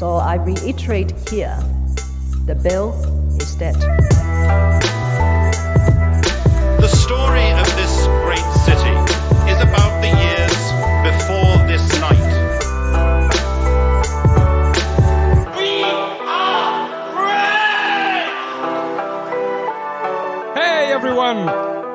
So I reiterate here, the bill is dead. The story of this great city is about the years before this night. We are great! Hey everyone!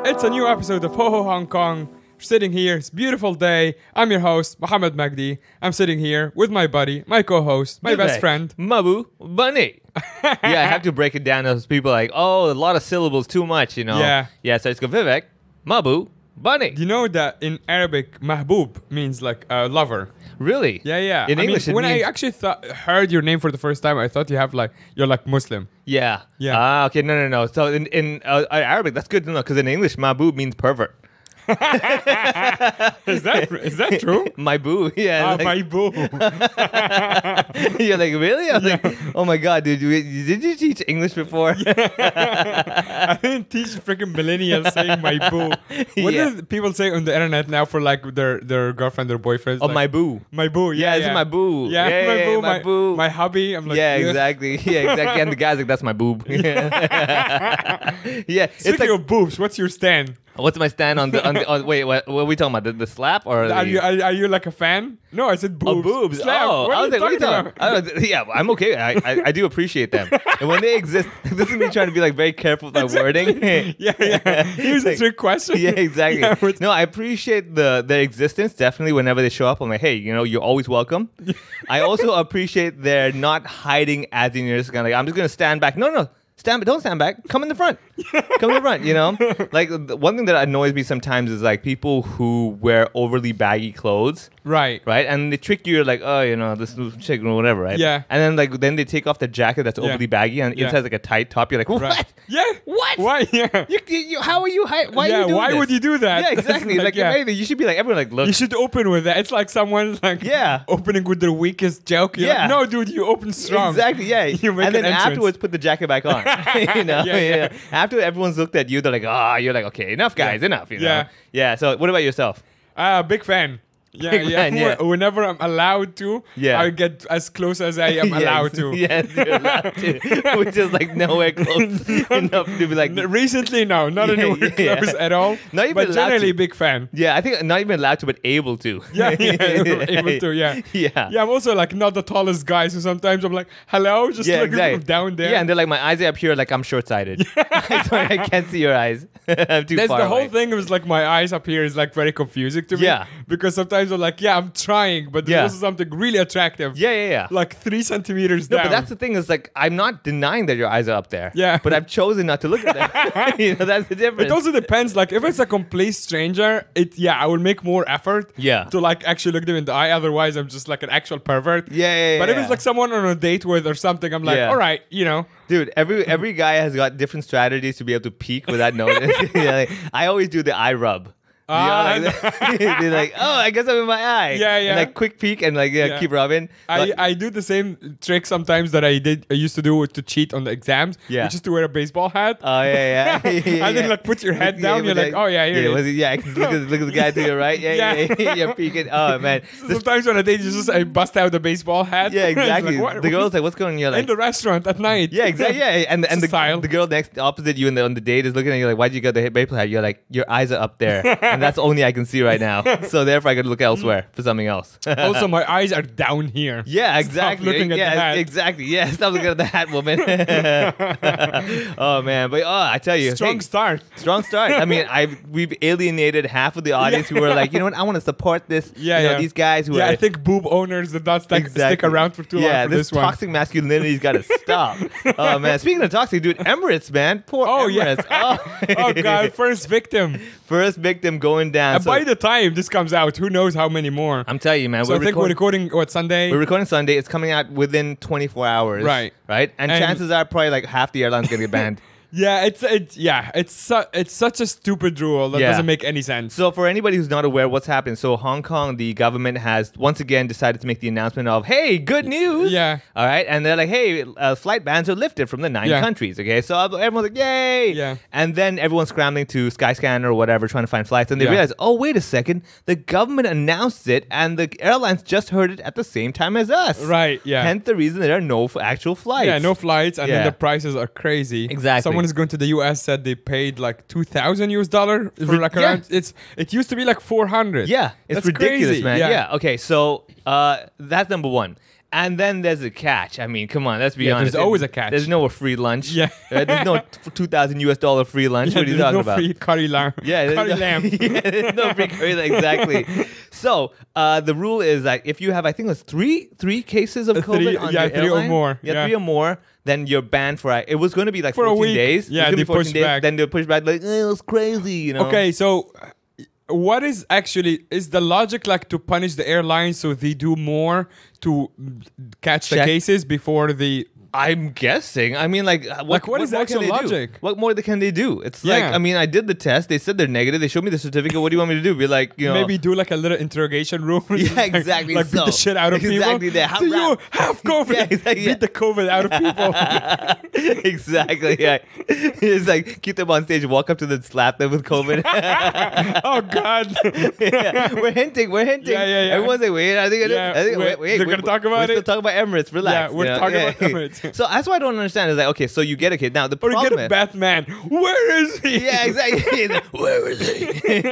It's a new episode of Ho Ho Hong Kong. Sitting here, it's a beautiful day. I'm your host, Mohammed Magdi. I'm sitting here with my buddy, my co-host, my best friend, Mabu Bunny. Yeah, I have to break it down. Those people are like, oh, a lot of syllables, too much, you know. Yeah. So it's go Vivek, Mabu Bunny. You know that in Arabic, mahbub means like a lover. Really? Yeah. In English, when means... I actually heard your name for the first time, I thought you're like Muslim. Yeah. Yeah. Okay. No. So in Arabic, that's good to know because in English, Mabu means pervert. Is that true? My boo, yeah. My boo. You're like, really? I was like, oh my god, dude, did you teach English before? I didn't teach freaking millennials saying my boo. What do people say on the internet now for like their girlfriend or boyfriend? Oh, like, my boo. My boo, yeah. It's my boo. Yeah, my boo. My hubby. I'm like, yeah, exactly. Yeah, exactly. And the guy's like, that's my boob. Yeah. Speaking of boobs, what's your stand? What's my stand on wait, what are we talking about? The slap or are you like a fan? No, I said boobs. Oh, boobs. Slap. Oh, what are you talking about? Yeah, I'm okay. I do appreciate them. And when they exist, this is me trying to be like very careful with my wording. Yeah. Here's a trick question. Yeah, exactly. Yeah, no, I appreciate their existence. Definitely whenever they show up, I'm like, hey, you know, you're always welcome. I also appreciate their not hiding as in you're just kind of like, I'm just going to stand back. No. Don't stand back. Come in the front. Come in the front, you know? Like, one thing that annoys me sometimes is, like, people who wear overly baggy clothes. Right. And they trick you, like, oh, you know, this chick or whatever, right? Yeah. And then they take off the jacket that's overly baggy and inside like a tight top. You're like, what? Right. Yeah. What? Why? Yeah. You, how are you? Why are you doing why this? would you do that? Yeah, exactly. Like, you should be like, everyone, like, look. You should open with that. It's like someone, like, opening with their weakest joke. You're like, no, dude, you open strong. Exactly, yeah. You make and then entrance. afterwards, put the jacket back on. You know? Yeah. After everyone's looked at you, they're like, you're like, okay, enough, guys, enough. You know? Yeah. So, what about yourself? Big fan. Yeah. Whenever I'm allowed to, I get as close as I am allowed to. Yes, you're allowed to. Which is like nowhere close enough to be like... Recently, no. Not anywhere close at all. Not even but generally, big fan. Yeah, I think not even allowed to, but able to. Yeah, able to, yeah. Yeah, I'm also like not the tallest guy, so sometimes I'm like, hello, just looking from down there. Yeah, and they're like, my eyes are up here, like I'm short-sighted. Sorry, I can't see your eyes. I'm too far the away. whole thing was like my eyes up here is like very confusing to me. Yeah. Because sometimes I'm like, I'm trying, but there's also something really attractive. Yeah. Like 3 centimeters down. No, but that's the thing is like, I'm not denying that your eyes are up there. Yeah. But I've chosen not to look at them. You know, that's the difference. It also depends. Like if it's a complete stranger, I will make more effort to like actually look them in the eye. Otherwise, I'm just like an actual pervert. Yeah. But if it's like someone on a date with or something, I'm like, all right, you know. Dude, every guy has got different strategies to be able to peek without noticing. Like, I always do the eye rub. They're like, oh, I guess I'm in my eye. Yeah. And like quick peek and like keep rubbing. I do the same trick sometimes that I used to do to cheat on the exams. Yeah. Which is to wear a baseball hat. Oh yeah. And then like put your head down. You're like, oh yeah, here it is. Yeah. Look at the guy to your right. Yeah. You're peeking. Oh man. Sometimes on a date, I bust out the baseball hat. Yeah, exactly. Like, the girl's like, what's going on? You're like, in the restaurant at night. Yeah, exactly. Yeah, and the girl next opposite you on the date is looking at you like, why'd you get the baseball hat? You're like, your eyes are up there. And that's only I can see right now. So therefore I could look elsewhere for something else. Also, my eyes are down here. Yeah, exactly. Stop looking at the hat. Exactly. Yeah, stop looking at the hat, woman. Oh man, but I tell you, strong start. I mean, we've alienated half of the audience who were like, you know what, I want to support this. These guys who are. I think boob owners did not stick around for too long for this one. Toxic masculinity's got to stop. Oh man, speaking of toxic, dude, Emirates, man, poor Emirates. Oh god, first victim going down. And by the time this comes out, who knows how many more? I'm telling you, man. So I think we're recording Sunday. We're recording Sunday. It's coming out within 24 hours. Right. And chances are probably like half the airlines gonna get banned. It's such a stupid rule that Yeah. doesn't make any sense. So for anybody who's not aware what's happened, so Hong Kong, the government has once again decided to make the announcement of, hey, good news. Yeah. All right. And they're like, hey, flight bans are lifted from the 9 Yeah. countries. Okay. So everyone's like, yay. Yeah. And then everyone's scrambling to Skyscanner or whatever, trying to find flights. And they Yeah. realize, oh, wait a second. The government announced it and the airlines just heard it at the same time as us. Right, yeah. Hence the reason there are no actual flights. Yeah, no flights, and Yeah. then the prices are crazy. Exactly. Someone is going to the US said they paid like $2,000 for like yeah. around. It used to be like 400. Yeah, it's That's ridiculous, crazy. man. Yeah. Okay, so that's number one. And then there's a catch. I mean, come on, let's be Yeah, honest. there's always a catch. There's no free lunch. Yeah. Right? There's no $2,000 free lunch. Yeah, What are you there's talking no about? free curry lamb. Yeah, curry there's no, lamb. yeah, there's no free curry lamb. Exactly. So the rule is that if you have, I think it was three cases of COVID Three- on yeah, your 3 or airline, more. Yeah, Yeah. 3 or more. Then you're banned for. It was going to be like For a 14 week. days. Yeah, It was gonna they be 14 pushed days. back. Then they push back like, it was crazy. You know. Okay, so what is the logic like to punish the airlines so they do more to catch the Check. cases before the I'm guessing. I mean, like, what is the more can actual they do? logic? What more can they do? It's Yeah. like, I mean, I did the test. They said they're negative. They showed me the certificate. What do you want me to do? Be like, you know, maybe do like a little interrogation room? Yeah, exactly. Like beat the So, shit out of exactly people. that. Do you have COVID? Yeah, exactly, yeah. Beat the COVID out of people. exactly. Yeah, it's like keep them on stage, walk up to them, slap them with COVID. Oh God. Yeah, we're hinting. Yeah, yeah. Everyone's like, wait, I think, Yeah, wait, they're gonna talk about we're it? still talking about Emirates. Relax. Yeah, we're you know? talking Yeah. about Emirates. So that's what I don't understand. Is like, okay, so you get a kid now. The Or you problem get a is, Batman. Where is he? yeah, exactly. Where is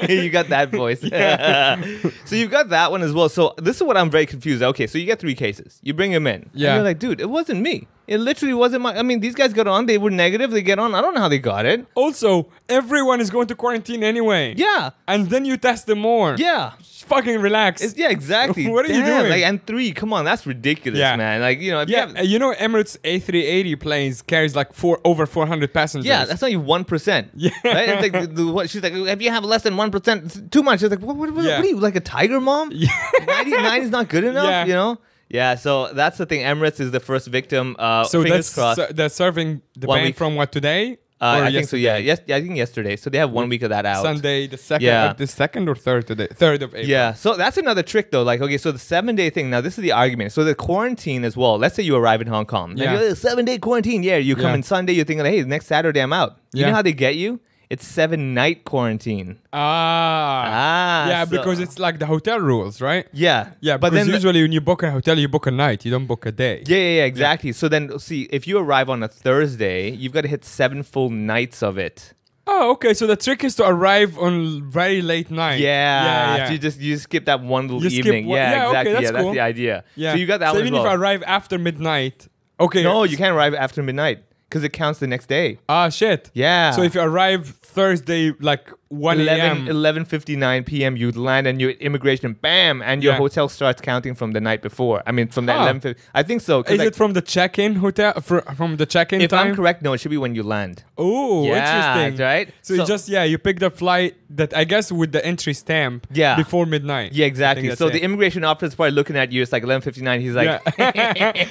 he? You got that voice. So you got that one as well. So this is what I'm very confused. Okay, so you get 3 cases. You bring him in. Yeah. And you're like, dude, it wasn't me. It literally wasn't my. I mean, these guys got on. They were negative. They get on. I don't know how they got it. Also, everyone is going to quarantine anyway. Yeah. And then you test them more. Yeah. Just fucking relax. Yeah, exactly. What are you Damn, doing? Like, and 3, come on, that's ridiculous, Yeah. man. Like, you know, if you Yeah, have, you know Emirates A380 planes carries like over 400 passengers. yeah, that's not even 1%. Yeah. Right? It's like she's like, if you have less than 1%, it's too much. She's like, what Yeah. are you, like a tiger mom? Yeah. 99 is not good enough, Yeah. you know? Yeah, so that's the thing. Emirates is the first victim. So fingers crossed. they're serving the 1 ban week. from what, today? I Or think so, yeah. yesterday? Yes, yeah, I think yesterday. So they have 1 week of that out. Sunday, the second, Yeah. the second or third today? 3rd of April. Yeah, so that's another trick though. Like, okay, so the 7-day thing. Now, this is the argument. So the quarantine as well. Let's say you arrive in Hong Kong. Yeah. Like, 7-day quarantine. Yeah, you come Yeah. in Sunday. You're thinking, hey, next Saturday I'm out. You Yeah. know how they get you? It's 7-night quarantine. Yeah, so- because it's like the hotel rules, right? Yeah, Yeah, but because then usually when you book a hotel, you book a night. You don't book a day. yeah, exactly. So then, see, if you arrive on a Thursday, you've got to hit 7 full nights of it. Oh, okay. So the trick is to arrive on very late night. Yeah, yeah. So you skip that one little You skip evening. one- yeah, yeah, okay, exactly. that's yeah, that's cool. the idea. Yeah. So you got that so one as even well. if I arrive after midnight, okay. No, you can't arrive after midnight because it counts the next day. Ah, shit. Yeah. So if you arrive Thursday, like 1 a.m. 11:59 p.m. you land and your immigration, bam, and your Yeah. hotel starts counting from the night before. I mean, from that Ah. 11:50. I think so. 'cause Is like, it from the check-in hotel? From the check-in if time? I'm correct, no, it should be when you land. Oh, Yeah, interesting. right? So you just you pick the flight that I guess with the entry stamp. Yeah. Before midnight. Yeah, I exactly. think So that's the it. immigration officer is probably looking at you. It's like 11:59. He's like,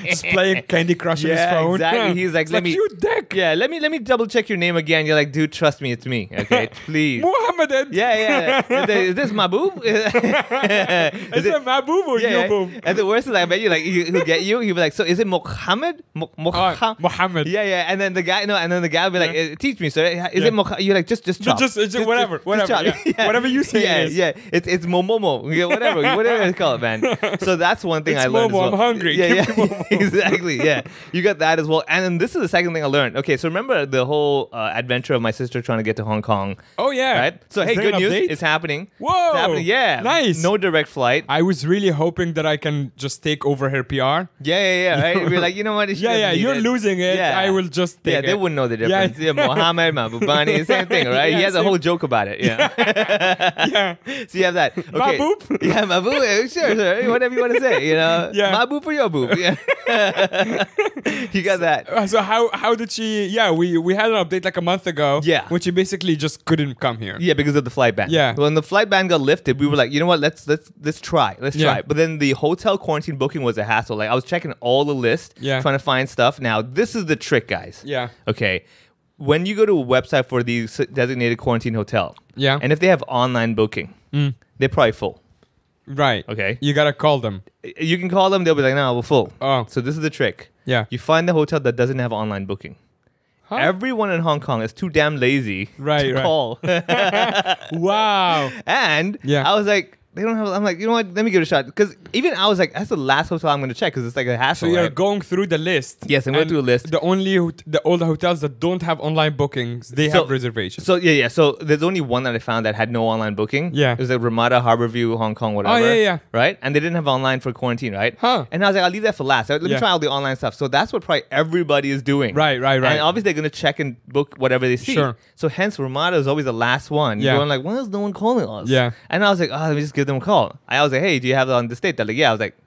Just playing Candy Crush on his yeah, phone. exactly. He's like, It's let me, you dick. yeah, let me double check your name again. You're like, dude, trust me, it's me. Okay, please. Muhammadan. Yeah. Is this my boob? Is it my boob or your boob? And the worst is, I bet you, like, he'll get you. He'll be like, so is it Mohammed? Muhammad. Yeah. And then the guy, will be like, teach me, sir. Is Yeah. it Mohammed? You're like, just chop. Just whatever. chop. Yeah. Whatever you say Yeah, it is. yeah. It's Momomo. Yeah, whatever you call it, man. So that's one thing It's I learned Momo, as well. I'm hungry. Yeah, Give me Momo. exactly. Yeah, you got that as well. And then this is the second thing I learned. Okay, so remember the whole adventure of my sister trying to get to Hong Kong. Oh yeah. Right. So Is hey, there good an news. update? It's happening. Whoa. It's happening. Yeah. Nice. No direct flight. I was really hoping that I can just take over her PR. Yeah. Right. We're like, you know what? She doesn't need You're it. losing it. Yeah. I will just take Yeah, it. they wouldn't know the Yeah. difference. Yeah, Mohammed, Mahbubani, same thing, right? Yeah, he has a same. whole joke about it. Yeah. Yeah. So you have that. Okay. Mahbub? Yeah, Mahbub. Sure. Whatever you want to say, you know. Yeah. Mahbub or your boob. Yeah. You got that. So how did she? Yeah, we had an update like a month ago. Yeah. when she basically just couldn't come here. Yeah, because of the flight ban. Yeah. When the flight ban got lifted, we were like, you know what? Let's try. Let's Yeah. try. But then the hotel quarantine booking was a hassle. Like I was checking all the lists, Yeah. trying to find stuff. Now this is the trick, guys. Yeah. Okay. when you go to a website for the designated quarantine hotel, Yeah. and if they have online booking, they're probably full. Right. Okay. You gotta call them. You can call them, they'll be like, no, we're full. Oh. So this is the trick. Yeah. You find the hotel that doesn't have online booking. Huh? Everyone in Hong Kong is too damn lazy to call. Wow. And Yeah. I was like, they don't have. I'm like, you know what? Let me give it a shot. Because even I was like, that's the last hotel I'm going to check because it's like a hassle. So you're right? going through the list. Yes, I'm going and through a list. All the hotels that don't have online bookings, they have reservations. So yeah. So there's only one that I found that had no online booking. Yeah. It was like Ramada, Harborview, Hong Kong, whatever. Oh, yeah. Right? And they didn't have online for quarantine, right? Huh. And I was like, I'll leave that for last. Let me Yeah. try all the online stuff. So that's what probably everybody is doing. Right. And obviously they're going to check and book whatever they see. Sure. So hence Ramada is always the last one. Yeah. You're going like, why is no one calling us? Yeah. And I was like, oh, let me just give them a call. I was like, hey, do you have it on this date? They're like, yeah. I was like,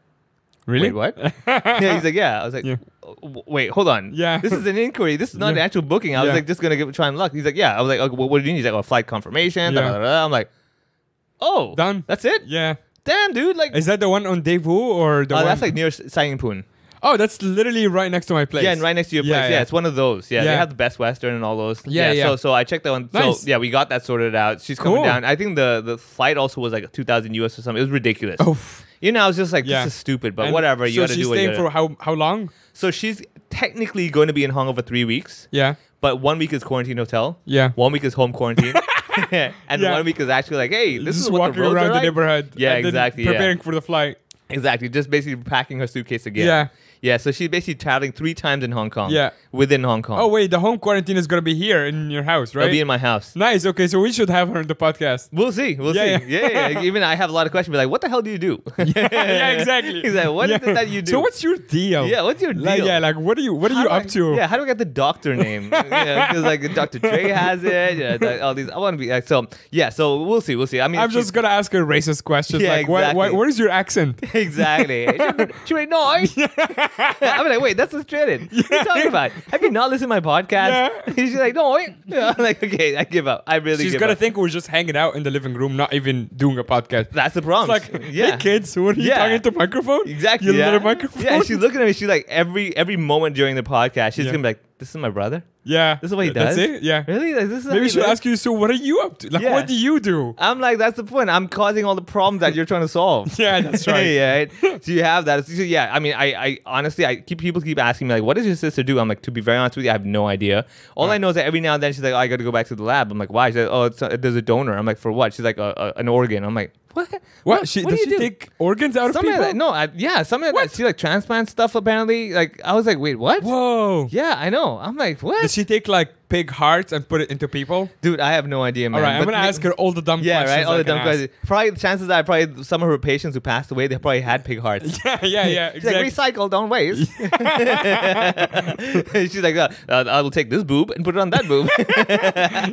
Really? wait, what? Yeah, he's like, yeah. I was like, Yeah. Wait, hold on. Yeah. This is an inquiry. This is not an actual booking. I was Yeah. like, just going to try and luck. He's like, yeah. I was like, okay, what do you need? He's like, flight confirmation. Yeah. Da, da, da, da. I'm like, oh. Done. That's it? Yeah. Damn, dude. Like, Is that the one on Daewoo or the one? that's like near Sang Poon. Oh, that's literally right next to my place. Yeah, and right next to your place. Yeah, Yeah, yeah. it's one of those. Yeah, they Yeah. have the Best Western and all those. Yeah. So I checked that one. Nice. So yeah, we got that sorted out. She's coming Cool. down. I think the flight also was like 2,000 US or something. It was ridiculous. Oh. You know, I was just like, Yeah. this is stupid, but And whatever. You so got to she's do what you staying gotta. for how long? So she's technically going to be in Hong Kong for 3 weeks, Yeah. but 1 week is quarantine hotel. Yeah. 1 week is home quarantine. And Yeah. 1 week is actually like, hey, this Just is what walking the roads around are the like. neighborhood. Yeah, and then exactly, yeah. Preparing for the flight. Exactly. Just basically packing her suitcase again. Yeah. Yeah, so she's basically traveling 3 times in Hong Kong. Yeah. Within Hong Kong. Oh wait, the home quarantine is gonna be here in your house, right? It'll be in my house. Nice. Okay, so we should have her on the podcast. We'll see. We'll Yeah, see. Yeah. Even I have a lot of questions. Be like, what the hell do you do? Yeah, exactly. He's like, what is Yeah. it that you do? So what's your deal? Yeah, what's your deal? Like what are you How do up I- to? Yeah, how do I get the doctor name? Because like Dr. Dre has it. Yeah, all these. I want to be like so. Yeah, so we'll see. We'll see. I mean, I'm just gonna ask her racist questions. Yeah, like, why, exactly. what is your accent? exactly. She went no. I'm like, wait, that's Australian. What are you talking about? Have you not listened to my podcast? Yeah. She's like, no. Yeah, I'm like, okay, I give up. I really She's give gonna up. think we're just hanging out in the living room, not even doing a podcast. That's the problem. It's like, yeah. hey kids, what are you Yeah. talking to microphone? Exactly. You yeah. little microphone. Yeah, she's looking at me. She's like, every moment during the podcast, she's Yeah. gonna be like, "This is my brother. Yeah. This is what he That's does. it. Yeah. Really? Like, this is how Maybe he we should lives?" ask you. So, what are you up to? Like, Yeah. what do you do? I'm like, that's the point. I'm causing all the problems that you're trying to solve. Yeah, that's right. yeah. Right? So you have that. So, yeah. I mean, I honestly, people keep asking me like, what does your sister do? I'm like, to be very honest with you, I have no idea. All I know is that every now and then she's like, oh, I got to go back to the lab. I'm like, why? She's like, oh, there's a donor. I'm like, for what? She's like, an organ. I'm like, what? What? Does Does she take organs out of Something people? like that. No, something like that. She like transplant stuff apparently. Like I was like, wait, what? Whoa. Yeah, I know. I'm like, what? Does she take like pig hearts and put it into people? Dude, I have no idea, man. All right, I'm But gonna ask her all the dumb Yeah, questions. right. All I the can dumb ask. questions. Probably chances are, probably some of her patients who passed away, they probably had pig hearts. Yeah, She's like, exactly. recycle, don't waste. She's like, I will take this boob and put it on that boob.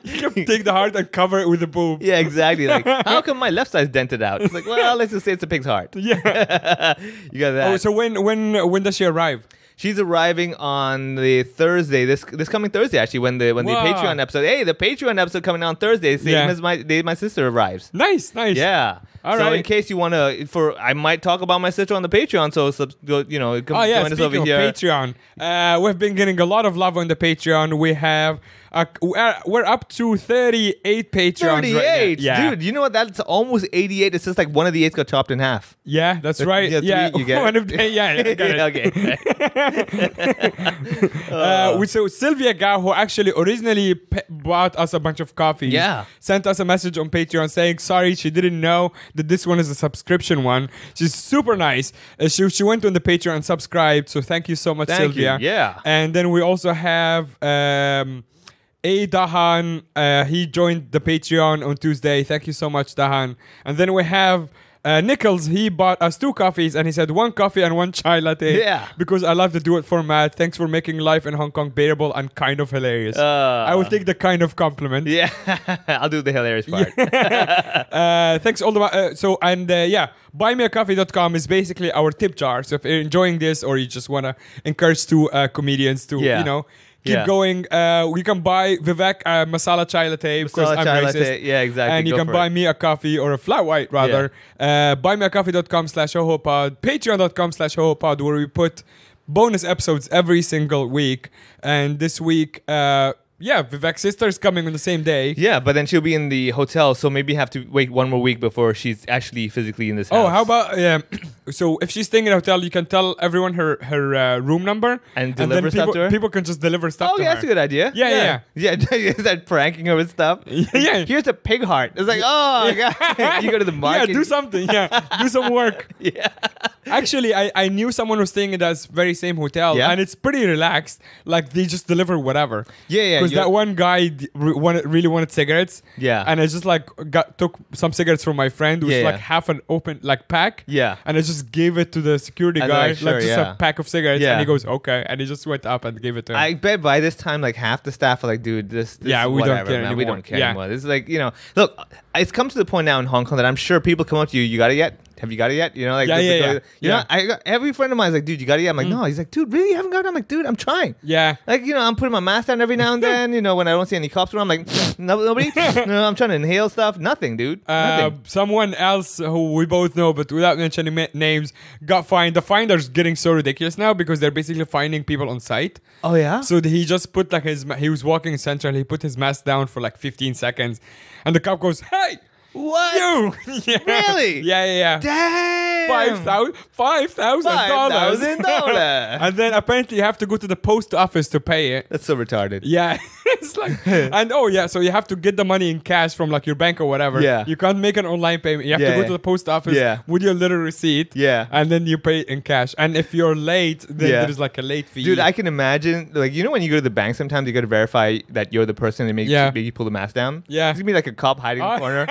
You can take the heart and cover it with a boob. Yeah, exactly. Like, how come my left side's dented out? It's like, well, let's just say it's a pig's heart. Yeah. You got that. Oh, so when does she arrive? She's arriving on the Thursday, this coming Thursday actually, when the Wow. Patreon episode. Hey, the Patreon episode coming out on Thursday, same Yeah. as my sister arrives. Nice. Yeah. All so right. in case you want to, I might talk about my sister on the Patreon. So come Oh yeah, join us over speaking of here. Patreon, we've been getting a lot of love on the Patreon. We have we're up to 38 Patreons 38, right now. Yeah. dude. You know what? That's almost 88. It's just like one of the 8s got chopped in half. Yeah, that's right. Yeah, Yeah, three, you get it? one of the, yeah, I got it. Okay. So Sylvia Gao, who actually originally bought us a bunch of coffee, Yeah. sent us a message on Patreon saying sorry she didn't know that this one is a subscription one. She's super nice. She went on the Patreon and subscribed. So thank you so much, Thank you. Sylvia. Yeah. And then we also have A Dahan. He joined the Patreon on Tuesday. Thank you so much, Dahan. And then we have Nichols. He bought us 2 coffees and he said 1 coffee and 1 chai latte. Yeah. Because I love the do-it format. Thanks for making life in Hong Kong bearable and kind of hilarious. I will take the kind of compliment. Yeah. I'll do the hilarious part. Thanks all the buymeacoffee.com is basically our tip jar. So if you're enjoying this or you just want to encourage 2 comedians to, keep Yeah. going. You can buy Vivek masala chai latte because Masala I'm chai racist. latte. Yeah, exactly. And you Go can for buy it. me a coffee or a flat white rather. Buymeacoffee.com/hohopod, patreon.com/hohopod, where we put bonus episodes every single week. And this week, Vivek's sister is coming on the same day. Yeah, but then she'll be in the hotel, so maybe you have to wait one more week before she's actually physically in this house. Oh, how about so if she's staying in a hotel, you can tell everyone her room number and deliver stuff to her? People can just deliver stuff to her. Oh, yeah, that's a good idea. Yeah. Is that pranking her with stuff? Yeah. Here's a pig heart. It's like, oh, God. You go to the market. Yeah, do something. Yeah, do some work. Yeah. Actually, I knew someone who's staying in that very same hotel, Yeah? and it's pretty relaxed. Like, they just deliver whatever. Yeah. Because that one guy really wanted cigarettes. Yeah. And I just like took some cigarettes from my friend who was Yeah, like yeah. half an open like pack. Yeah. And I just gave it to the security And guy, they're like, sure, just yeah. a pack of cigarettes. Yeah. And he goes, okay. And he just went up and gave it to him. I bet by this time, like half the staff are like, dude, this Yeah, we don't whatever, care man. We anymore. don't care Yeah. anymore. This is like, look, it's come to the point now in Hong Kong that I'm sure people come up to you, you got it yet? Have you got it yet? You know, like, I got, every friend of mine is like, dude, you got it yet? I'm like, no. He's like, dude, really? You haven't got it? I'm like, dude, I'm trying. Yeah. Like, I'm putting my mask down every now and then, when I don't see any cops around, I'm like, nobody? No, I'm trying to inhale stuff. Nothing, dude. Nothing. Someone else who we both know, but without mentioning names, got fined. The fine are getting so ridiculous now because they're basically finding people on site. Oh, yeah? So he just put like he was walking in Central, he put his mask down for like 15 seconds, and the cop goes, "Hey, what? you!" Yeah. Really? Yeah. Damn. $5,000. And then apparently you have to go to the post office to pay it. That's so retarded. Yeah. It's like, and so you have to get the money in cash from like your bank or whatever. Yeah. You can't make an online payment. You have to go to the post office with your little receipt. Yeah. And then you pay in cash. And if you're late, then there's like a late fee. Dude, I can imagine, like, when you go to the bank, sometimes you got to verify that you're the person that makes you pull the mask down. Yeah. It's gonna be like a cop hiding in the corner.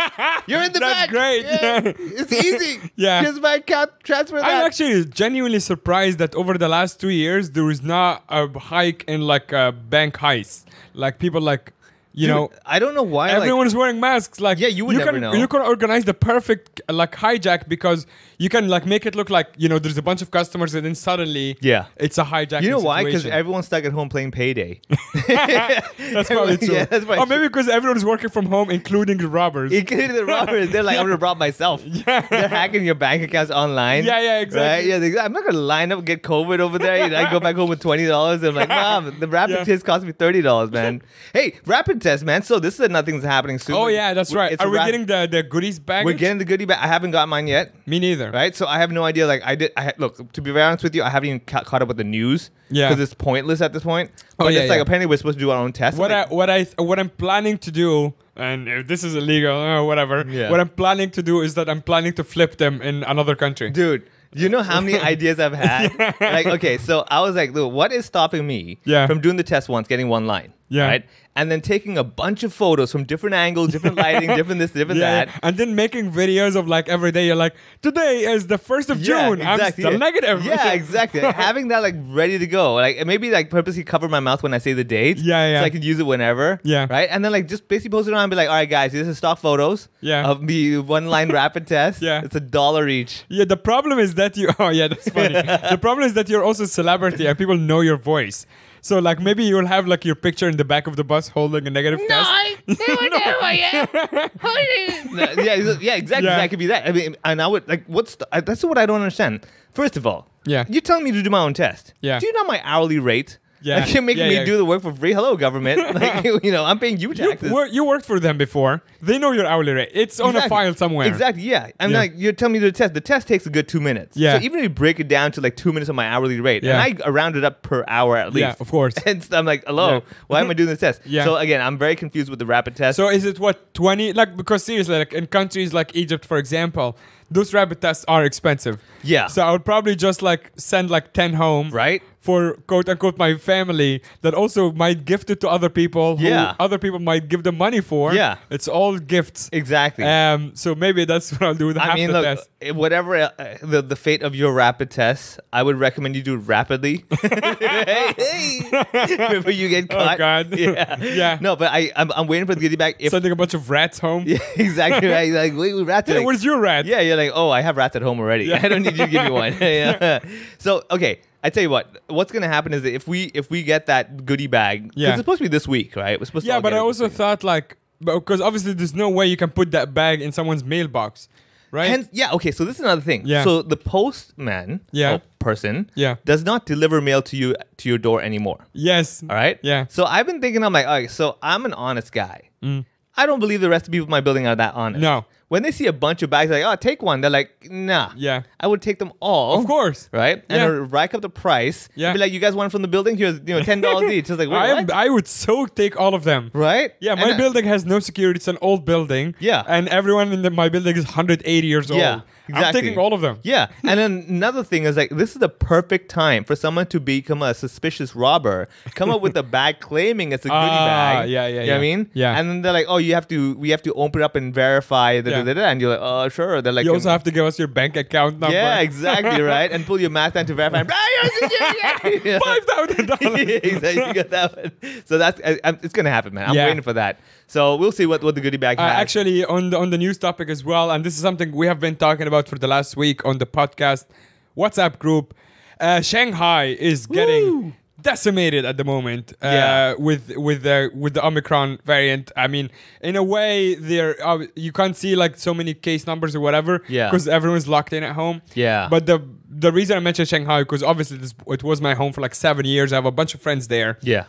You're in the That's back. great. Yeah. It's easy. Yeah. Here's my account. Transfer that. I'm actually genuinely surprised that over the last 2 years, there is not a hike in like bank heists. Like people like, Dude, I don't know why. Everyone is wearing masks. Like, you would never know. You can organize the perfect like hijack because you can like make it look like there's a bunch of customers and then suddenly it's a hijack. You know why? Because everyone's stuck at home playing Payday. That's probably true. Yeah, that's probably or maybe because everyone's working from home, including the robbers. Including the robbers. They're like, I'm gonna rob myself. Yeah. They're hacking your bank accounts online. Yeah, exactly. Right? Yeah, I'm not gonna line up and get COVID over there. I go back home with $20 and I'm like, Mom, the rapid test cost me $30, man. Hey, rapid test, man. So this is nothing's happening soon. Oh yeah, that's right. Are we getting the goodies bag? We're getting the goodie bag. I haven't got mine yet. Me neither. Right? So I have no idea. Like look, to be very honest with you, I haven't even caught up with the news. Yeah. Because it's pointless at this point. But it's like apparently we're supposed to do our own test. What I'm planning to do, and if this is illegal or whatever, what I'm planning to do is that I'm planning to flip them in another country. Dude, you know how many ideas I've had? Like, okay, so I was like, look, what is stopping me from doing the test once, getting one line? Yeah. Right? And then taking a bunch of photos from different angles, different lighting, different this, different that. And then making videos of like every day. You're like, today is the 1st of June. Exactly, I'm still negative. Yeah, exactly. Having that like ready to go. Like maybe like purposely cover my mouth when I say the date. Yeah. So I can use it whenever. Yeah. Right? And then like just basically post it around and be like, all right, guys, this is stock photos of me one-line rapid test. Yeah. It's $1 each. Yeah, the problem is that that's funny. The problem is that you're also a celebrity and people know your voice. So like maybe you'll have like your picture in the back of the bus holding a negative test. Yeah, exactly. That could be that. I mean, and I would like that's what I don't understand. First of all, you're telling me to do my own test. Yeah. Do you know my hourly rate? Yeah. Like, you're making me do the work for free. Hello, government. Like, I'm paying you taxes. You worked for them before. They know your hourly rate. It's on a file somewhere. Exactly, yeah. And like, you're telling me to do the test. The test takes a good 2 minutes. Yeah. So even if you break it down to like 2 minutes of my hourly rate, and I round it up per hour at least. Yeah, of course. And I'm like, hello, why am I doing this test? Yeah. So again, I'm very confused with the rapid test. So is it what, 20? Like, because seriously, like in countries like Egypt, for example, those rapid tests are expensive. Yeah. So I would probably just like send like 10 home. Right. For quote unquote my family that also might gift it to other people who other people might give them money for. Yeah. It's all gifts. Exactly. So maybe that's what I'll do with half the test. Whatever the fate of your rapid test, I would recommend you do it rapidly. Before you get caught. Oh God. Yeah. No, but I'm waiting for the goodie bag. Sending a bunch of rats home. Yeah, exactly right. Like, wait, rats. Hey, where's your rat? Yeah, you're like, oh, I have rats at home already. Yeah. I don't need you to give me one. Yeah. So okay. I tell you what's gonna happen is that if we get that goodie bag, because it's supposed to be this week, right? We're supposed to. Yeah, but I also thought like, because obviously there's no way you can put that bag in someone's mailbox. right? Hence, yeah, okay, so this is another thing. Yeah. So the postman Yeah. or person Yeah. does not deliver mail to you to your door anymore. Yes. All right? Yeah. So I've been thinking, I'm like, all right, so I'm an honest guy. I don't believe the rest of the people in my building are that honest. No. When they see a bunch of bags, like, oh, take one. They're like, nah. Yeah. I would take them all. Of course. Right? And Yeah. rack up the price. Yeah. Be like, you guys want it from the building? Here's $10 each. It's like, wait, what? I would so take all of them. Right? Yeah, my And, building has no security. It's an old building. Yeah. And everyone in my building is 180 years old. Yeah, I'm exactly. taking all of them. Yeah. And then another thing is like, this is the perfect time for someone to become a suspicious robber, come up with a bag claiming it's a goodie bag. yeah, You know what I mean? Yeah. And then they're like, oh, we have to open it up and verify. And you're like, oh, sure. They're like, You also have to give us your bank account number. yeah, exactly, right? And pull your math down to verify. Yeah. $5,000. Exactly, you got that one. So it's gonna happen, man. I'm Yeah. waiting for that. So we'll see what the goodie bag has. Actually, on the news topic as well, and this is something we have been talking about for the last week on the podcast WhatsApp group. Shanghai is getting decimated at the moment Yeah. with the Omicron variant. I mean, in a way, you can't see like so many case numbers or whatever, Yeah. because everyone's locked in at home. Yeah. But the reason I mentioned Shanghai, because obviously it was my home for like 7 years. I have a bunch of friends there. Yeah.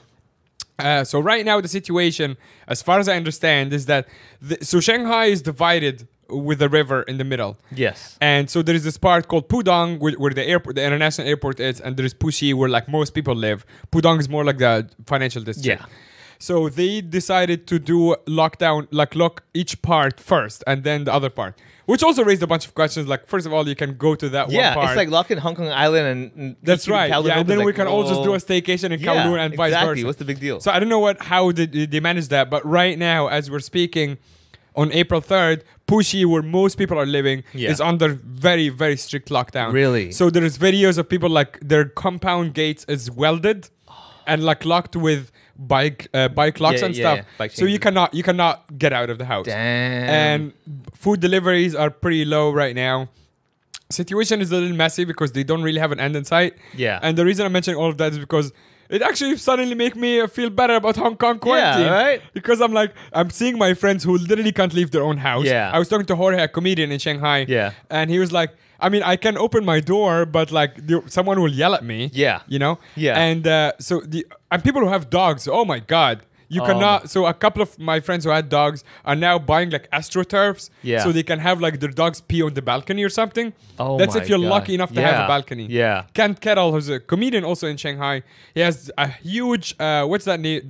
So right now the situation, as far as I understand, is that so Shanghai is divided with a river in the middle. Yes. And so there is this part called Pudong where the international airport is, and there is Puxi where like most people live. Pudong is more like the financial district. Yeah. So they decided to do lockdown, like lock each part first and then the other part, which also raised a bunch of questions. Like, first of all, you can go to that one part. Yeah, it's like locking Hong Kong Island and That's right. Kowloon Yeah, and then opens, we like, can all just do a staycation in Kowloon and vice exactly. versa. What's the big deal? So I don't know how they manage that, but right now, as we're speaking, on April 3rd, Puxi, where most people are living, is under very, very strict lockdown. Really? So there's videos of people like their compound gates is welded and like locked with bike locks and stuff. Bike so you chains. cannot get out of the house. Damn. And food deliveries are pretty low right now. Situation is a little messy because they don't really have an end in sight. Yeah. And the reason I'm mentioning all of that is because it actually suddenly make me feel better about Hong Kong quarantine. Yeah, right? Because I'm seeing my friends who literally can't leave their own house. Yeah. I was talking to Jorge, a comedian in Shanghai. Yeah. And he was like, I mean, I can open my door, but like someone will yell at me. Yeah. You know? Yeah. And and people who have dogs, oh my God. You cannot. So a couple of my friends who had dogs are now buying like astroturfs, Yeah. so they can have like their dogs pee on the balcony or something. Oh That's my if you're God. lucky enough to have Yeah. a balcony. Yeah. Kent Kettle, who's a comedian also in Shanghai, he has a huge what's that name?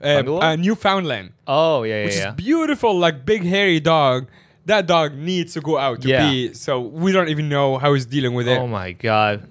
Bungalow? Newfoundland, Oh, yeah, which yeah. is beautiful, like big hairy dog. That dog needs to go out to Yeah. pee, so we don't even know how he's dealing with it. Oh, my God.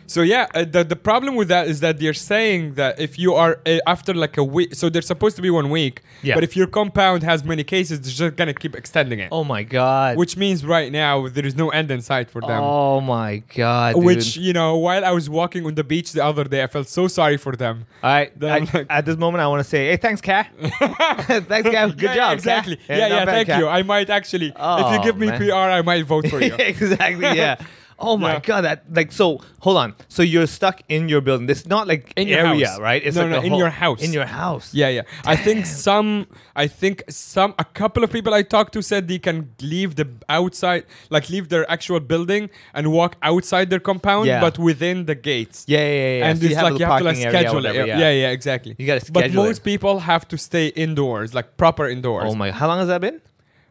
So yeah, the problem with that is that they're saying that if you are after like a week, so they're supposed to be 1 week, Yeah. but if your compound has many cases, they're just gonna keep extending it. Oh, my God. Which means right now there is no end in sight for them. Oh, my God, dude. Which, you know, while I was walking on the beach the other day, I felt so sorry for them. All right. I'm like- At this moment, I want to say, hey, thanks, Kat. Thanks, Kat. Good job, Exactly. Kat. Yeah, not bad, thank Kat. you. I might actually, if Oh, you give me man. PR, I might vote for you. Exactly, yeah. Oh my Yeah. God, that like so. Hold on. So you're stuck in your building. It's not like In your area, house. right? It's No, like no, the in whole- your house. In your house. Yeah. I think a couple of people I talked to said they can leave the outside, like leave their actual building and walk outside their compound, Yeah. but within the gates. Yeah. And So it's like the you have to like parking area or schedule whatever, it. Yeah, exactly. You gotta But schedule most it. people have to stay indoors, like proper indoors. Oh my. How long has that been?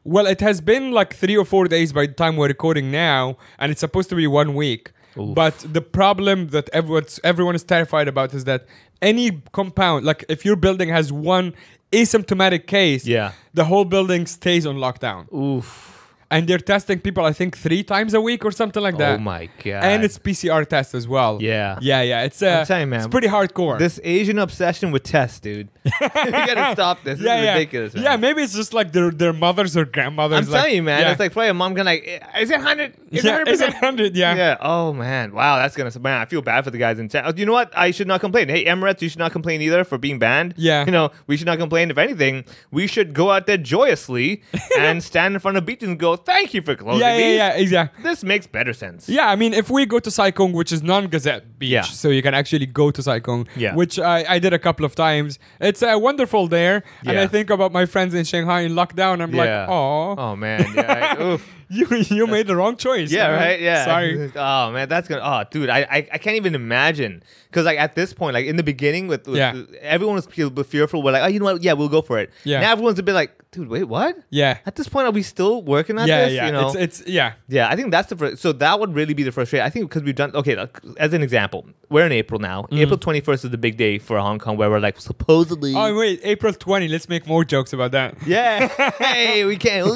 Well, it has been like 3 or 4 days by the time we're recording now, and it's supposed to be 1 week. Oof. But the problem that everyone is terrified about is that any compound, like if your building has one asymptomatic case, Yeah. the whole building stays on lockdown. Oof. And they're testing people, I think, 3 times a week or something like that. Oh my God. And it's PCR test as well. Yeah. Yeah. It's I'm telling you, man. it's pretty hardcore. This Asian obsession with tests, dude. You gotta stop this. This is ridiculous, man. Yeah, maybe it's just like their mothers or grandmothers. I'm telling you, man. Yeah. It's like probably a mom going like, is it 100? Is it 100%? Is it 100? Yeah. Yeah. Oh man. Wow. That's gonna. Man, I feel bad for the guys in chat. You know what? I should not complain. Hey, Emirates, you should not complain either for being banned. Yeah. You know, we should not complain. If anything, we should go out there joyously and stand in front of beaches and go, "Thank you for closing these." Yeah, exactly. This makes better sense. Yeah, I mean, if we go to Sai Kung, which is non-Gazette beach, Yeah. so you can actually go to Sai Kung, Yeah. which I did a couple of times. It's wonderful there, and Yeah. I think about my friends in Shanghai in lockdown. I'm like, oh, Oh man. Yeah. Oof. you made the wrong choice. Yeah, right. Yeah. Sorry. Oh man, that's gonna. Oh, dude, I can't even imagine because like at this point, like in the beginning, with Yeah. everyone was fearful. We're like, oh, you know what? Yeah, we'll go for it. Yeah. Now everyone's a bit like, dude, wait, what? Yeah. At this point, are we still working on Yeah, this? yeah. You know? It's yeah. Yeah, I think that's so that would really be the frustration. I think because we've done okay. Like, as an example, we're in April now. April 21st is the big day for Hong Kong, where we're like supposedly. Oh wait, April 20. Let's make more jokes about that. Yeah, hey, we can't.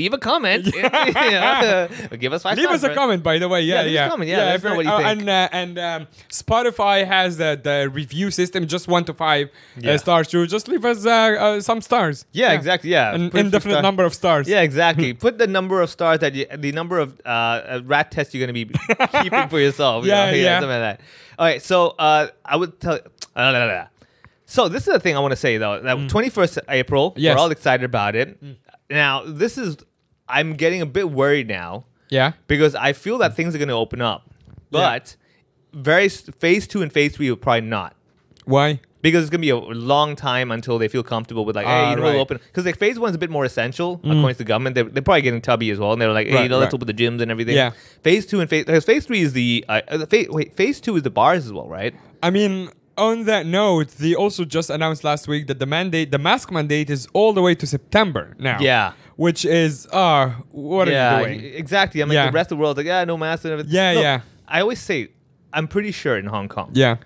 Leave a comment. Give us 5 Leave stars. us a comment, by the way. Yeah, leave us a comment. Yeah, let us know what you think. And Spotify has the review system, just 1 to 5 Yeah. stars. You just leave us some stars. Yeah, exactly. Yeah, An Put a few indefinite stars. number of stars. Yeah, exactly. Put the number of stars the number of rat tests you're gonna be keeping for yourself. Yeah, yeah. Something like that. All right, so I would tell. So this is the thing I want to say though. That 21st April, Yes. we're all excited about it. Now this is, I'm getting a bit worried now Yeah. because I feel that things are gonna open up, but phase 2 and phase 3 will probably not. Why? Because it's gonna be a long time until they feel comfortable with like, hey, you know, right. we'll open. Because like phase 1 is a bit more essential according to the government. They're probably getting tubby as well, and they're like, hey, Right, you know, let's right. open the gyms and everything. Yeah. Phase 2 and phase 3 is the phase 2 is the bars as well, right? I mean, on that note, they also just announced last week that the mask mandate is all the way to September now. Yeah. Which is, what yeah, are you doing? exactly. I mean, Yeah. the rest of the world's like, yeah, no masks and everything. Yeah, Look, yeah. I always say, I'm pretty sure in Hong Kong, Yeah.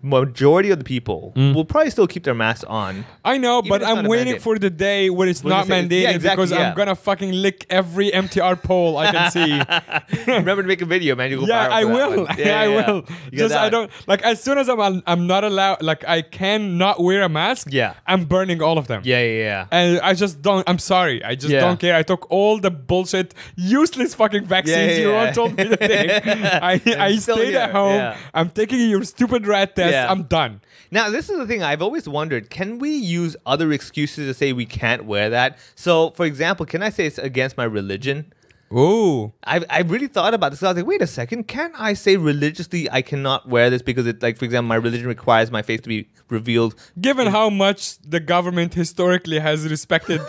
majority of the people will probably still keep their masks on. I know, Even but if it's not I'm a waiting mandate. for the day when it's When not you say- mandated yeah, exactly, because yeah. I'm gonna fucking lick every MTR pole I can see. Remember to make a video, man. You go Yeah, viral I for that will. one. Yeah, I will. You got Just I that. don't like as soon as I'm not allowed. Like I can not wear a mask. Yeah. I'm burning all of them. Yeah, yeah, yeah. And I just don't. I'm sorry. I just Yeah. don't care. I took all the bullshit, useless fucking vaccines Yeah, you yeah. all told me to take. I still stayed here, at home. yeah. I'm taking your stupid rat test. Yeah. I'm done. Now, this is the thing I've always wondered. Can we use other excuses to say we can't wear that? So, for example, can I say it's against my religion? Ooh. I really thought about this. I was like, wait a second. Can I say religiously I cannot wear this because it, like, for example, my religion requires my face to be revealed? Given how much the government historically has respected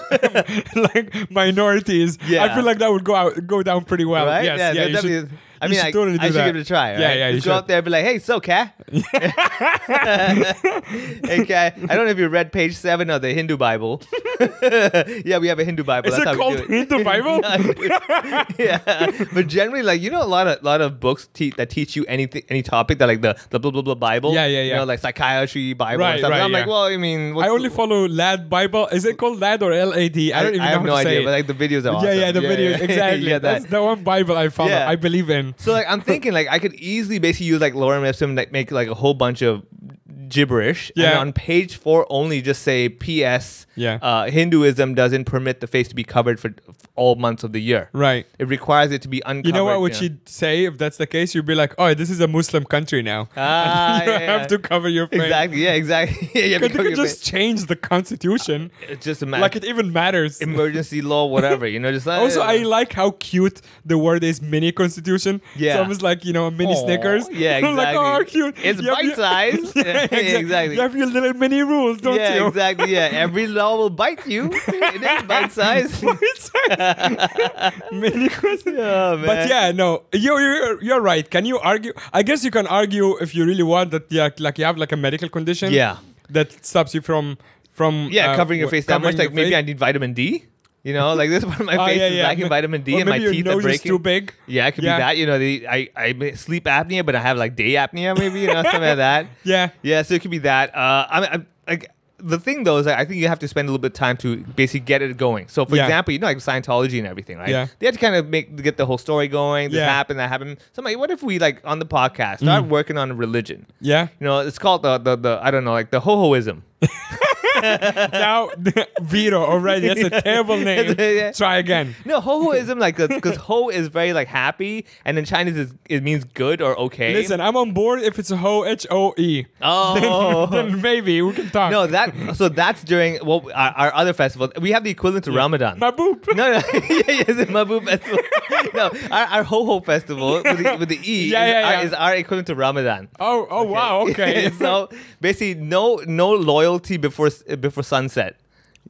like minorities, Yeah. I feel like that would go down pretty well. Right? Yes, Yeah, yeah, you definitely- should, I you mean, should totally do I should that. give it a try. Right? Yeah, yeah, you Just go should. up there and be like, hey, so, Kat? Hey, Kat, I don't know if you read page 7 of the Hindu Bible. Yeah, we have a Hindu Bible. Is That's it how we called do it. Hindu Bible? Yeah, but generally, like, you know, a lot of books that teach you any topic that like the blah blah blah Bible. Yeah, yeah, You yeah. know, like psychiatry Bible Right, and stuff. right, And I'm like, yeah. well, I mean, I only follow Lad Bible. Is it called Lad or LAD? I don't even I know have how no to say idea, it. but like the videos are awesome. Yeah, yeah, the video. Exactly. Yeah, That's that. the one Bible I follow. Yeah. I believe in. So like I'm thinking like I could easily basically use like Lorem Ipsum, like make like a whole bunch of gibberish. Yeah. And on page 4 only just say P.S. Yeah. Hinduism doesn't permit the face to be covered for all months of the year. Right. It requires it to be uncovered. You know what would you know. she say if that's the case? You'd be like, oh, this is a Muslim country now. Ah, you yeah, have yeah. to cover your face. Exactly. Yeah, exactly. Yeah, you have to Because cover they your could just face. change the constitution. It's just a Like it even matters. emergency law, whatever. You know, just Also, I like how cute the word is mini constitution. Yeah. It's almost like, a mini Aw, Snickers. yeah, I'm like, exactly. oh, cute. It's You have your- bite-sized. yeah, Exactly. You have your little mini rules, don't yeah, you? exactly. Yeah, every law will bite you. It is bite size. Mini constitution. Oh, man. But yeah, no, you're right. Can you argue? I guess you can argue if you really want that. Yeah, like you have like a medical condition. Yeah. That stops you from Covering your face that much. covering Like your maybe face. I need vitamin D. You know, like this part of my Oh, face yeah, is yeah. lacking vitamin D Or and my maybe your teeth are nose is breaking. too big. Yeah, it could Yeah. be that. You know, I sleep apnea, but I have like day apnea, maybe, something like that. Yeah. Yeah, so it could be that. I'm like the thing though is I think you have to spend a little bit of time to basically get it going. So for Yeah. example, like Scientology and everything, right? Yeah. They had to kind of get the whole story going. This Yeah. happened, that happened. So I'm like, what if we like on the podcast start working on religion? Yeah. You know, it's called the I don't know, like the ho-hoism. Now, Vito already. That's a terrible name. Yeah. Try again. No, ho-hoism, like, because ho is very, like, happy, and in Chinese it means good or okay. Listen, I'm on board if it's a ho, H-O-E. Oh. Then maybe we can talk. No, that's during our other festival. We have the equivalent to Ramadan. Maboop. No, yes, it's Mabub festival. No, our ho festival with the E is our equivalent to Ramadan. Oh, wow, okay. So basically, no loyalty before sunset.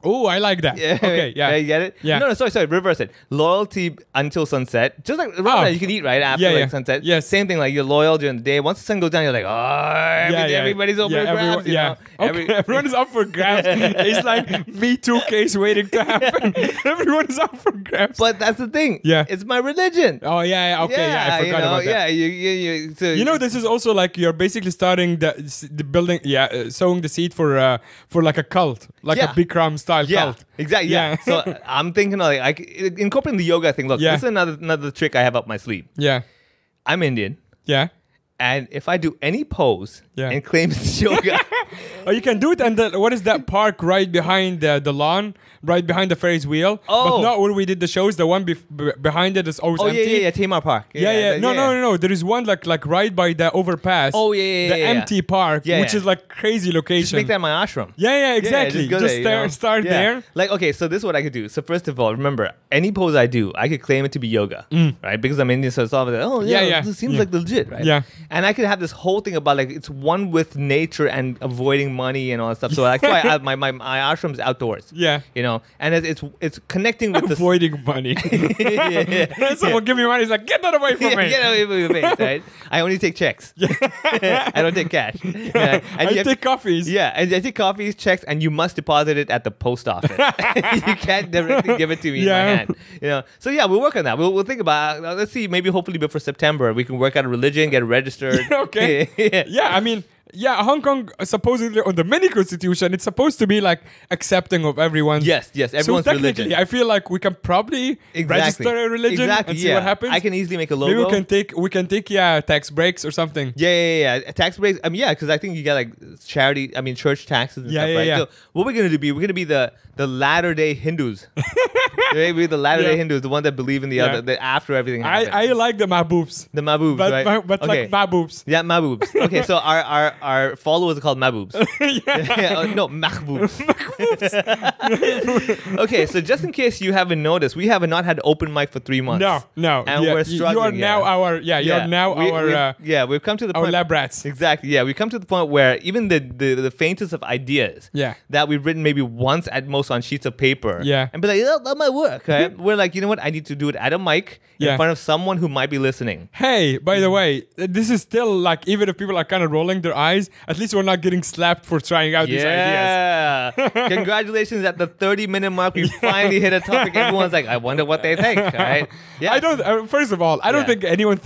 Oh, I like that. Yeah. Okay, yeah. You get it? Yeah. No, sorry, reverse it. Loyalty until sunset. Just like Ramadan, you can eat right after sunset. Yes. Same thing, like you're loyal during the day. Once the sun goes down, you're like, everybody's open for grabs. You know? Okay, everyone is up for grabs. It's like Me Too case waiting to happen. Everyone is up for grabs. But that's the thing. Yeah. It's my religion. Oh, yeah, okay, I forgot about that. Yeah, so you know, this is also like you're basically starting the building, sowing the seed for like a cult, like a Bikram style cult. Exactly. Yeah. So I'm thinking like incorporating the yoga thing. Look, this is another trick I have up my sleeve. Yeah. I'm Indian. Yeah. And if I do any pose and claim it's yoga, oh, you can do it. And what is that park right behind the lawn, right behind the Ferris wheel? Oh. But not where we did the shows. The one behind it is always empty. Yeah, Tamar Park. No. There is one like right by the overpass. Oh, yeah. The empty park, which is like crazy location. Just make that my ashram. Yeah, exactly. Just start there. Like, okay, so this is what I could do. So first of all, remember, any pose I do, I could claim it to be yoga, right? Because I'm Indian, so it's all like, this seems like legit, right? Yeah. And I could have this whole thing about like it's one with nature and avoiding money and all that stuff. So like, that's why my ashram is outdoors. Yeah. You know, and it's connecting with avoiding money. Someone give me money. It's like, get that away from me. Get away from me, right? I only take checks. I don't take cash. And I take coffees. Yeah, and I take coffees, checks, and you must deposit it at the post office. You can't directly give it to me in my hand. You know. So yeah, we'll work on that. We'll think about. Let's see. Maybe hopefully before September we can work out a religion, get registered. Okay. Yeah, I mean. Yeah, Hong Kong supposedly on the mini constitution, it's supposed to be like accepting of everyone. Yes, everyone's so technically, religion. I feel like we can probably register a religion and see what happens. I can easily make a logo. Maybe we can take tax breaks or something. Yeah. Tax breaks. Because I think you get like church taxes and stuff, right? Yeah. So what we're gonna be? We're gonna be the Latter-day Hindus. Right? We're the Latter-day Hindus, the one that believe in the other, that after everything happens. I like the maboobs. The maboobs, right? But like maboobs. Yeah, maboobs. Okay, so our followers are called maboobs. No, mahboobs. Okay, so just in case you haven't noticed, we have not had open mic for 3 months. No. And we're struggling. You are now our we've come to the point. Our lab rats. Exactly. Yeah, we've come to the point where even the faintest of ideas that we've written maybe once at most on sheets of paper and be like, that might work, right? We're like, you know what? I need to do it at a mic in front of someone who might be listening. Hey, by the way, this is still like, even if people are kind of rolling their eyes, at least we're not getting slapped for trying out these ideas. Congratulations, at the 30-minute mark, we finally hit a topic. Everyone's like, I wonder what they think, right? Yeah. I don't. First of all, I don't think anyone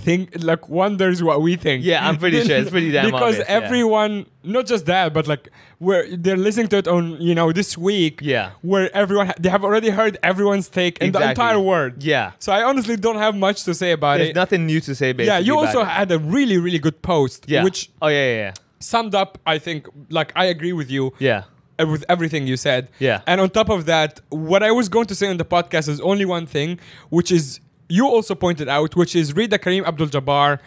wonders what we think. Yeah, I'm pretty sure it's pretty damn because obvious, everyone, not just that, but like they're listening to it on this week. Yeah, where everyone they have already heard everyone's take in the entire world. Yeah. So I honestly don't have much to say about There's nothing new to say. Basically. Yeah. You also had a really really good post. Yeah. Which summed up, I think, like I agree with you. Yeah. With everything you said. Yeah. And on top of that, what I was going to say on the podcast is only one thing, which is you also pointed out, which is read the Kareem Abdul-Jabbar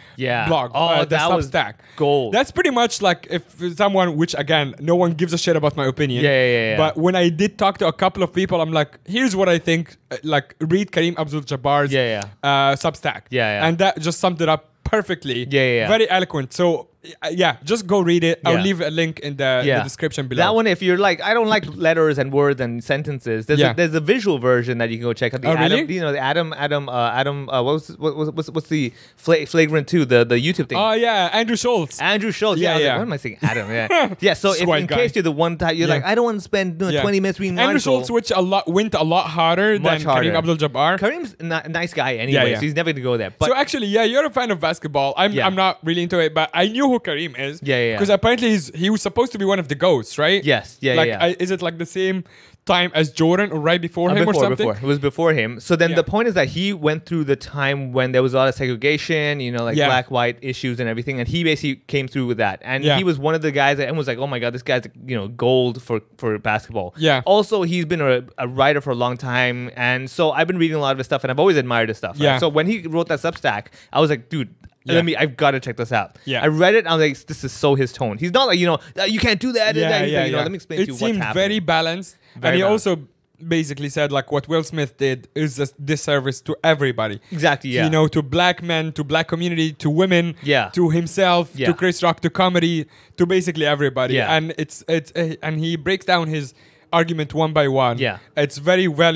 blog. Oh, the that was Substack. Gold. That's pretty much like if someone, which again, no one gives a shit about my opinion. Yeah. But when I did talk to a couple of people, I'm like, here's what I think. Like, read Kareem Abdul-Jabbar's Substack. Yeah. And that just summed it up perfectly. Yeah. Very eloquent. So just go read it. I'll leave a link in the description below. That one, if you're like, I don't like letters and words and sentences, there's a visual version that you can go check out. Really? The Adam, what's the Flagrant 2, the YouTube thing? Oh yeah, Andrew Schultz. I was like, what am I saying? Adam, yeah. So if in case you're the one type, you're like, I don't want to spend 20 minutes reading an Andrew article. Schultz, went a lot harder than Kareem Abdul-Jabbar. Kareem's a nice guy anyway, so he's never going to go there. But so actually, you're a fan of basketball. I'm not really into it, but I knew who who Kareem is. Yeah. Because apparently he was supposed to be one of the GOATs, right? Yes. Yeah. Like, yeah. is it like the same time as Jordan or right before him or something? Before. It was before him. So then Yeah. the point is that he went through the time when there was a lot of segregation, like Yeah. black-white issues and everything, and he basically came through with that. And Yeah. he was one of the guys that everyone was like, oh my God, this guy's, gold for basketball. Yeah. Also, he's been a writer for a long time. And so I've been reading a lot of his stuff, and I've always admired his stuff. Right? Yeah. So when he wrote that Substack, I was like, dude, Yeah. I've got to check this out. Yeah. I read it, and I was like, this is so his tone. He's not like, you can't do that. Yeah, He's yeah, like, yeah. let me explain to you It what's seemed happening. very balanced. Very and he balanced. also basically said like what Will Smith did is a disservice to everybody. Exactly, yeah. To black men, to black community, to women, Yeah. to himself, Yeah. to Chris Rock, to comedy, to basically everybody. Yeah. And and he breaks down his argument one by one. Yeah. It's very well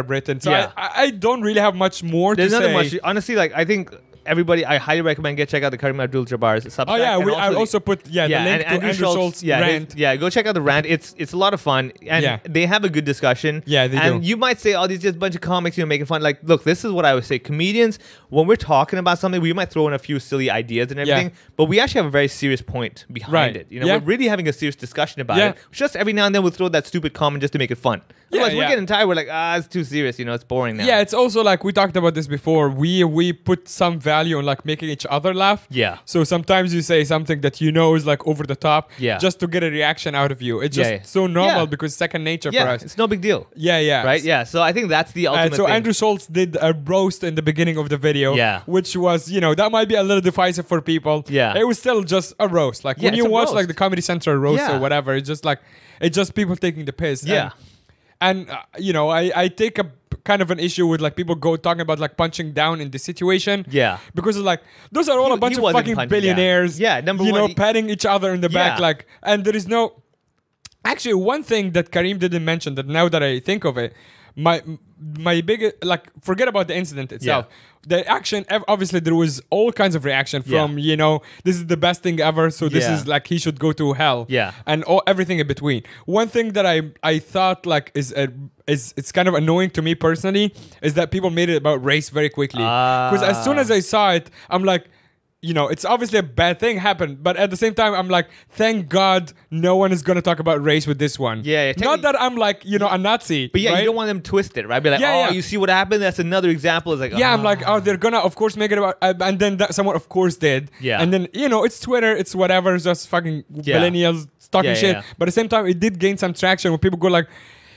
written. So Yeah. I don't really have much more There's to nothing say. much. Honestly, like I think everybody, I highly recommend check out the Kareem Abdul-Jabbar's Substack. Oh yeah, and I also put the link and to Andrew Schultz's rant. Go check out the rant. It's a lot of fun, and Yeah. they have a good discussion. Yeah, they and do. you might say, "Oh, these just a bunch of comics, making fun." Like, look, this is what I would say. Comedians, when we're talking about something, we might throw in a few silly ideas and everything, but we actually have a very serious point behind Right. it. Yeah. We're really having a serious discussion about Yeah. it. Just every now and then we'll throw that stupid comment just to make it fun. Yeah, Otherwise, we're yeah. getting tired. We're like, it's too serious. It's boring now. Yeah, it's also like we talked about this before. We put some value on like making each other laugh. Yeah. So sometimes you say something that is like over the top. Yeah. Just to get a reaction out of you. It's just Yeah, yeah. so normal Yeah. because it's second nature for Yeah, us. it's no big deal. Yeah. Right? Yeah. So I think that's the ultimate So thing. Andrew Schultz did a roast in the beginning of the video. Yeah. Which was, that might be a little divisive for people. Yeah. It was still just a roast. Like Yeah, when it's you a watch roast. like the Comedy Central roast Yeah. or whatever, it's just people taking the piss. Yeah. And I take a kind of an issue with like people talking about like punching down in the situation. Yeah. Because it's like those are all He- a bunch he of wasn't fucking punching billionaires. down. Yeah, number one, he- patting each other in the back, Yeah. like, and there is no. Actually, one thing that Kareem didn't mention that now that I think of it, my biggest, like, forget about the incident itself. Yeah. The action, obviously, there was all kinds of reaction from, this is the best thing ever, so this Yeah. is like he should go to hell. Yeah. And everything in between. One thing that I thought like is it's kind of annoying to me personally is that people made it about race very quickly. Because as soon as I saw it, I'm like, it's obviously a bad thing happened, but at the same time, I'm like, thank God no one is going to talk about race with this one. Yeah, Not that I'm like, a Nazi. But yeah, right? you don't want them twisted, right? Be like, Yeah, yeah. you see what happened? That's another example. It's like, Yeah, I'm like, they're gonna, of course, make it about, and then someone, of course, did. Yeah. And then, it's Twitter, it's whatever, it's just fucking Yeah. millennials talking Yeah, shit. yeah. But at the same time, it did gain some traction when people go like,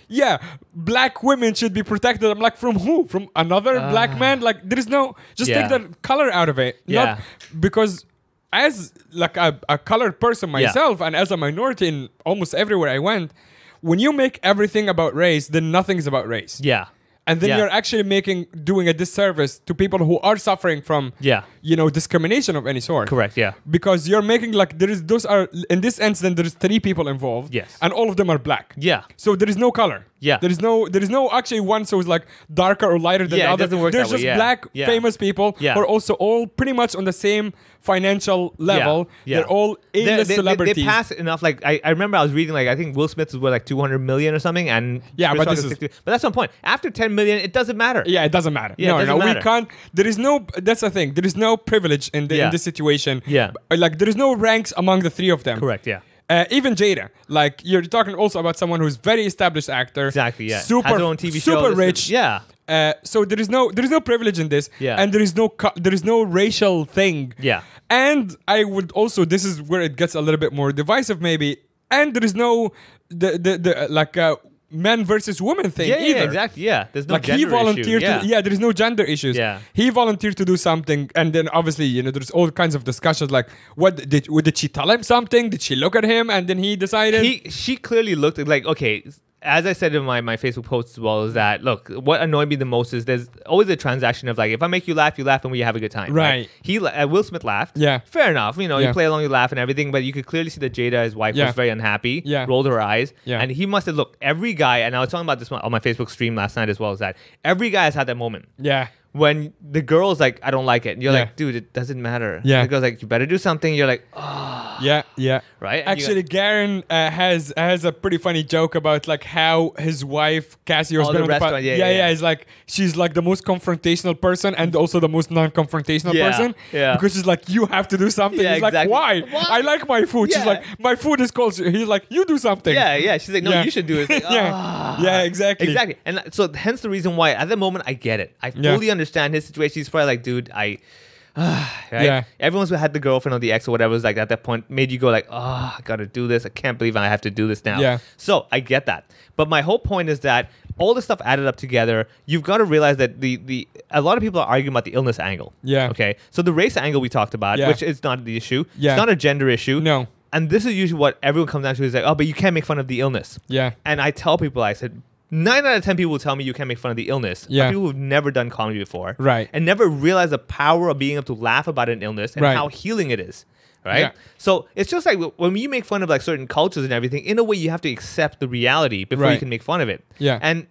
yeah, black women should be protected. I'm like, from who? From another black man? Like, there is no, just Yeah. take the color out of it. Yeah. Not because as like a colored person myself and as a minority in almost everywhere I went, when you make everything about race, then nothing is about race. yeah. And then Yeah. you're actually doing a disservice to people who are suffering from, Yeah. discrimination of any sort. Correct, yeah. Because you're making like in this incident, there's 3 people involved. Yes. And all of them are black. Yeah. So there is no color. Yeah. There is no actually one so it's like darker or lighter than Yeah, the it other. doesn't work There's that way, just yeah. black Yeah. famous people Yeah. who are also all pretty much on the same financial level. Yeah. They're all A-list celebrities. They pass enough. Like I remember I was reading like I think Will Smith was worth like 200 million or something, and Yeah, Chris but Rock this is is- 60. But that's one point. After 10 million, it doesn't matter. Yeah, it doesn't matter. Yeah, it doesn't we matter. can't. There is no. That's the thing. There is no privilege in Yeah. this situation. Yeah. Like there is no ranks among the 3 of them. Correct. Yeah. Even Jada, like you're talking also about someone who's very established actor. Exactly. Yeah. Super, Has her own TV show. super This is- rich. Yeah. So there is no privilege in this. Yeah. And there is no racial thing. Yeah. And I would also, this is where it gets a little bit more divisive maybe. And there is no men versus women thing Yeah. either. Yeah. Exactly. Yeah. There's no Like gender he volunteered issue. to, there is no gender issues. Yeah. He volunteered to do something, and then obviously, there's all kinds of discussions like, did she tell him something? Did she look at him and then he decided? She clearly looked like, okay, as I said in my Facebook post as well, is that look, what annoyed me the most is there's always a transaction of like, if I make you laugh and we have a good time. Right. Will Smith laughed. Yeah. Fair enough. You Yeah. play along, you laugh and everything, but you could clearly see that Jada, his wife, Yeah. was very unhappy. Yeah. Rolled her eyes. Yeah. And he must have looked, every guy, and I was talking about this on my Facebook stream last night as well, is that every guy has had that moment. Yeah. when the girl's like, I don't like it. And you're Yeah. like, dude, it doesn't matter. Yeah. The girl's like, you better do something. You're like, oh. Yeah. Right? And Actually, Garen has a pretty funny joke about like how his wife Cassie was Oh, the restaurant. Yeah. It's like she's like the most confrontational person and also the most non-confrontational Yeah, person. yeah. Because she's like, you have to do something. Yeah, He's like, exactly. why? I like my food. She's Yeah. like, my food is cold. He's like, you do something. Yeah. She's like, no, Yeah. you should do it. It's like, Yeah. Yeah, exactly. Exactly. And so hence the reason why at the moment I get it. I Yeah. fully understand his situation. He's probably like, dude, right? Yeah. Everyone's who had the girlfriend or the ex or whatever was like at that point made you go like, oh, I gotta do this. I can't believe I have to do this now. Yeah. So I get that. But my whole point is that all this stuff added up together, you've got to realize that a lot of people are arguing about the illness angle. Yeah. Okay. So the race angle we talked about, Yeah. which is not the issue. Yeah. It's not a gender issue. No. And this is usually what everyone comes down to is like, oh, but you can't make fun of the illness. Yeah. And I tell people, I said, 9 out of 10 people will tell me you can't make fun of the illness. Yeah. Are people who've never done comedy before. Right. And never realized the power of being able to laugh about an illness and Right. how healing it is. Right? Yeah. So it's just like when you make fun of like certain cultures and everything, in a way you have to accept the reality before you Right. can make fun of it. Yeah. And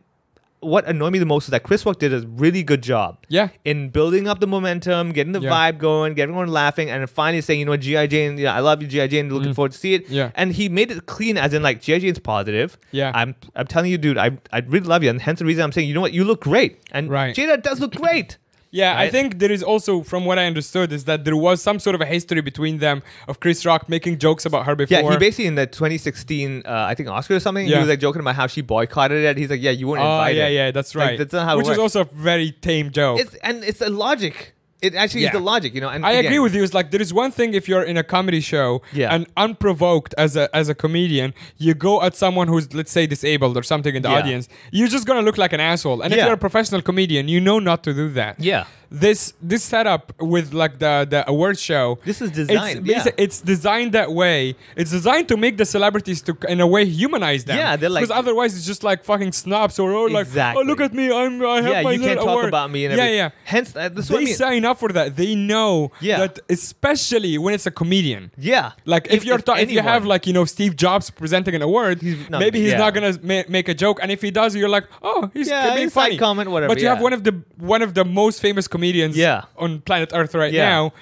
what annoyed me the most is that Chris Rock did a really good job. Yeah. In building up the momentum, getting the Yeah. vibe going, getting everyone laughing, and then finally saying, you know what, G.I. Jane, I love you, G.I. Jane, looking forward to see it. Yeah. And he made it clean as in like G.I. Jane's positive. Yeah. I'm telling you, dude, I really love you. And hence the reason I'm saying, you know what, you look great. And Right. Jada does look great. Yeah, I Right? think there is also, from what I understood, is that there was some sort of a history between them of Chris Rock making jokes about her before. Yeah, he basically in the 2016, I think Oscar or something, Yeah. he was like joking about how she boycotted it. He's like, yeah, you weren't Oh, invited. yeah, that's Like, right. that's not how it Which is works. also a very tame joke. It's a logic. It actually Yeah. is the logic, you know. And I again, agree with you. It's like there is one thing if you're in a comedy show Yeah. and unprovoked as a comedian, you go at someone who's, let's say, disabled or something in the Yeah. audience, you're just gonna look like an asshole. And if Yeah. you're a professional comedian, you know not to do that. Yeah. This setup with like the award show. This is designed, It's designed that way. It's designed to make the celebrities to in a way humanize them. Yeah, they're like- because otherwise it's just like fucking snobs or like, Exactly. oh look at me, I have Yeah, my you can't little talk award. about me and yeah, everything. yeah. Hence, this is what I They mean. sign up for that. They know Yeah. that, especially when it's a comedian. Yeah. Like if you have anyone- like Steve Jobs presenting an award, not- maybe he's yeah. not gonna make a joke, and if he does, you're like, oh, he's Yeah, being inside funny. comment, whatever, But you have yeah. one of the most famous comedians Yeah. on planet Earth right Yeah. now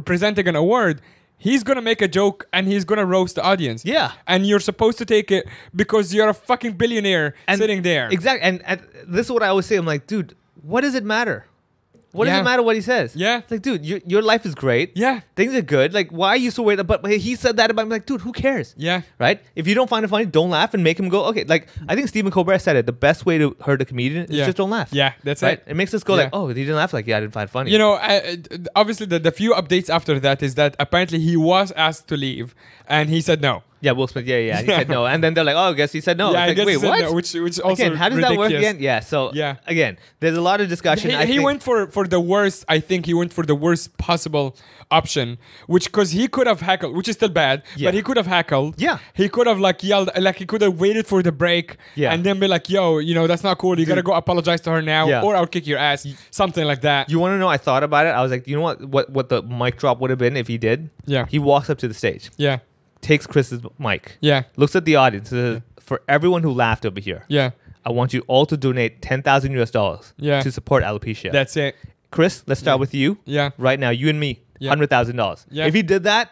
presenting an award. He's gonna make a joke and he's gonna roast the audience. Yeah. and you're supposed to take it because you're a fucking billionaire And sitting there. Exactly. And this is what I always say. I'm like, dude, what does it matter? What does Yeah. it matter what he says? Yeah. It's like, dude, your life is great. Yeah. Things are good. Like, why are you so worried? But he said that about me. Like, dude, who cares? Yeah. Right? If you don't find it funny, don't laugh and make him go, okay. Like, I think Stephen Colbert said it. The best way to hurt a comedian is Yeah. just don't laugh. Yeah, that's right? it. It makes us go Yeah. like, oh, he didn't laugh. Like, yeah, I didn't find it funny. You know, obviously the few updates after that is that apparently he was asked to leave and he said no. Yeah, Will Smith. Yeah. He said no. And then they're like, oh, I guess he said no. Yeah, It's I like, guess wait, he said what? no, which also Again, how does that work ridiculous. again? Yeah. So, Yeah. again, there's a lot of discussion. I He think, went for the worst. I think he went for the worst possible option, which because he could have heckled, which is still bad, Yeah. but he could have heckled. Yeah. he could have like yelled, like he could have waited for the break, Yeah. and then be like, "Yo, that's not cool. You gotta go apologize to her now, Yeah. or I'll kick your ass." Something like that. You want to know? I thought about it. I was like, you know what the mic drop would have been if he did? Yeah. He walks up to the stage, Yeah, takes Chris's mic, yeah, looks at the audience, says, for everyone who laughed over here, yeah. I want you all to donate $10,000 Yeah. to support alopecia. That's it. Chris, let's start with you. Yeah. Right now, you and me, Yeah. $100,000. Yeah. If he did that,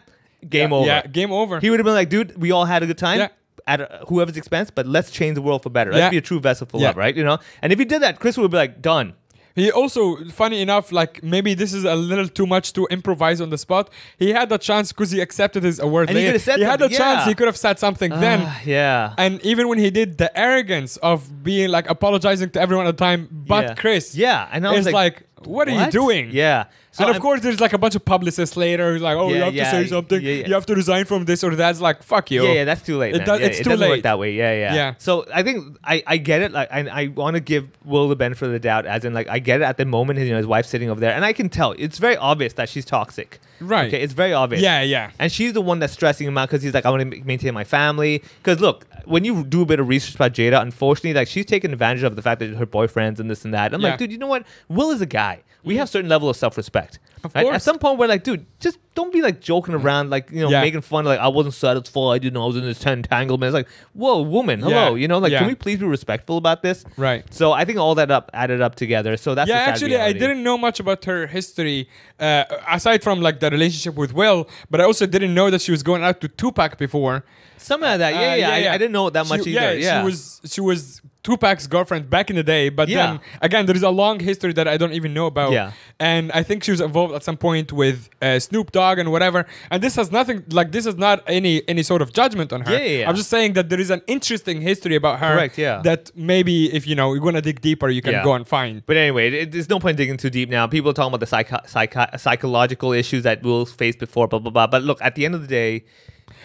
game Yeah, over. Yeah, game over. He would have been like, dude, we all had a good time. Yeah. At whoever's expense, but let's change the world for better. Let's Yeah. be a true vessel for Yeah. love, right? And if he did that, Chris would be like, done. He also, funny enough, like maybe this is a little too much to improvise on the spot. He had the chance because he accepted his award. And he later. could have said he had the something, chance. yeah. He could have said something then. Yeah. And even when he did, the arrogance of being like apologizing to everyone at the time, but Yeah. Chris. Yeah. And I was it's like, what are you doing? Yeah. So and of I'm- course, there's like a bunch of publicists later who's like, oh, you Yeah, have yeah, to say something. yeah, yeah. You have to resign from this or that. It's like, fuck you. Yeah, that's too late. It man. does- Yeah, it's it too doesn't late. work that way. Yeah. Yeah. So I think I get it. Like, I want to give Will the benefit of the doubt, as in like I get it at the moment. His wife's sitting over there, and I can tell it's very obvious that she's toxic. Right. Okay, it's very obvious. Yeah, yeah. And she's the one that's stressing him out because he's like, I want to maintain my family. Because look, when you do a bit of research about Jada, unfortunately, like she's taking advantage of the fact that her boyfriends and this and that. I'm Yeah. like, dude, you know what? Will is a guy. We have certain level of self-respect. respect. Of Right? course. At some point, we're like, dude, just don't be like joking around, like, you know, Yeah. making fun, like, I wasn't satisfied, you know, I was in this entanglement. It's like, whoa, woman, hello, Yeah. you know, like, Yeah. can we please be respectful about this? Right. So I think all that added up together. So that's the sad Actually, reality. I didn't know much about her history aside from like the relationship with Will, but I also didn't know that she was going out to Tupac before. Something like that. I didn't know that much either. Yeah. She was Tupac's girlfriend back in the day, but Yeah. then again, there is a long history that I don't even know about. Yeah. And I think she was involved at some point with Snoop Dogg and whatever. And this has nothing like this is not any sort of judgment on her. Yeah. I'm just saying that there is an interesting history about her. Correct, yeah. That maybe if you know you're gonna dig deeper, you can Yeah. go and find. But anyway, there's no point digging too deep now. People are talking about the psychological issues that Will faced before, blah, blah, blah. But look, at the end of the day,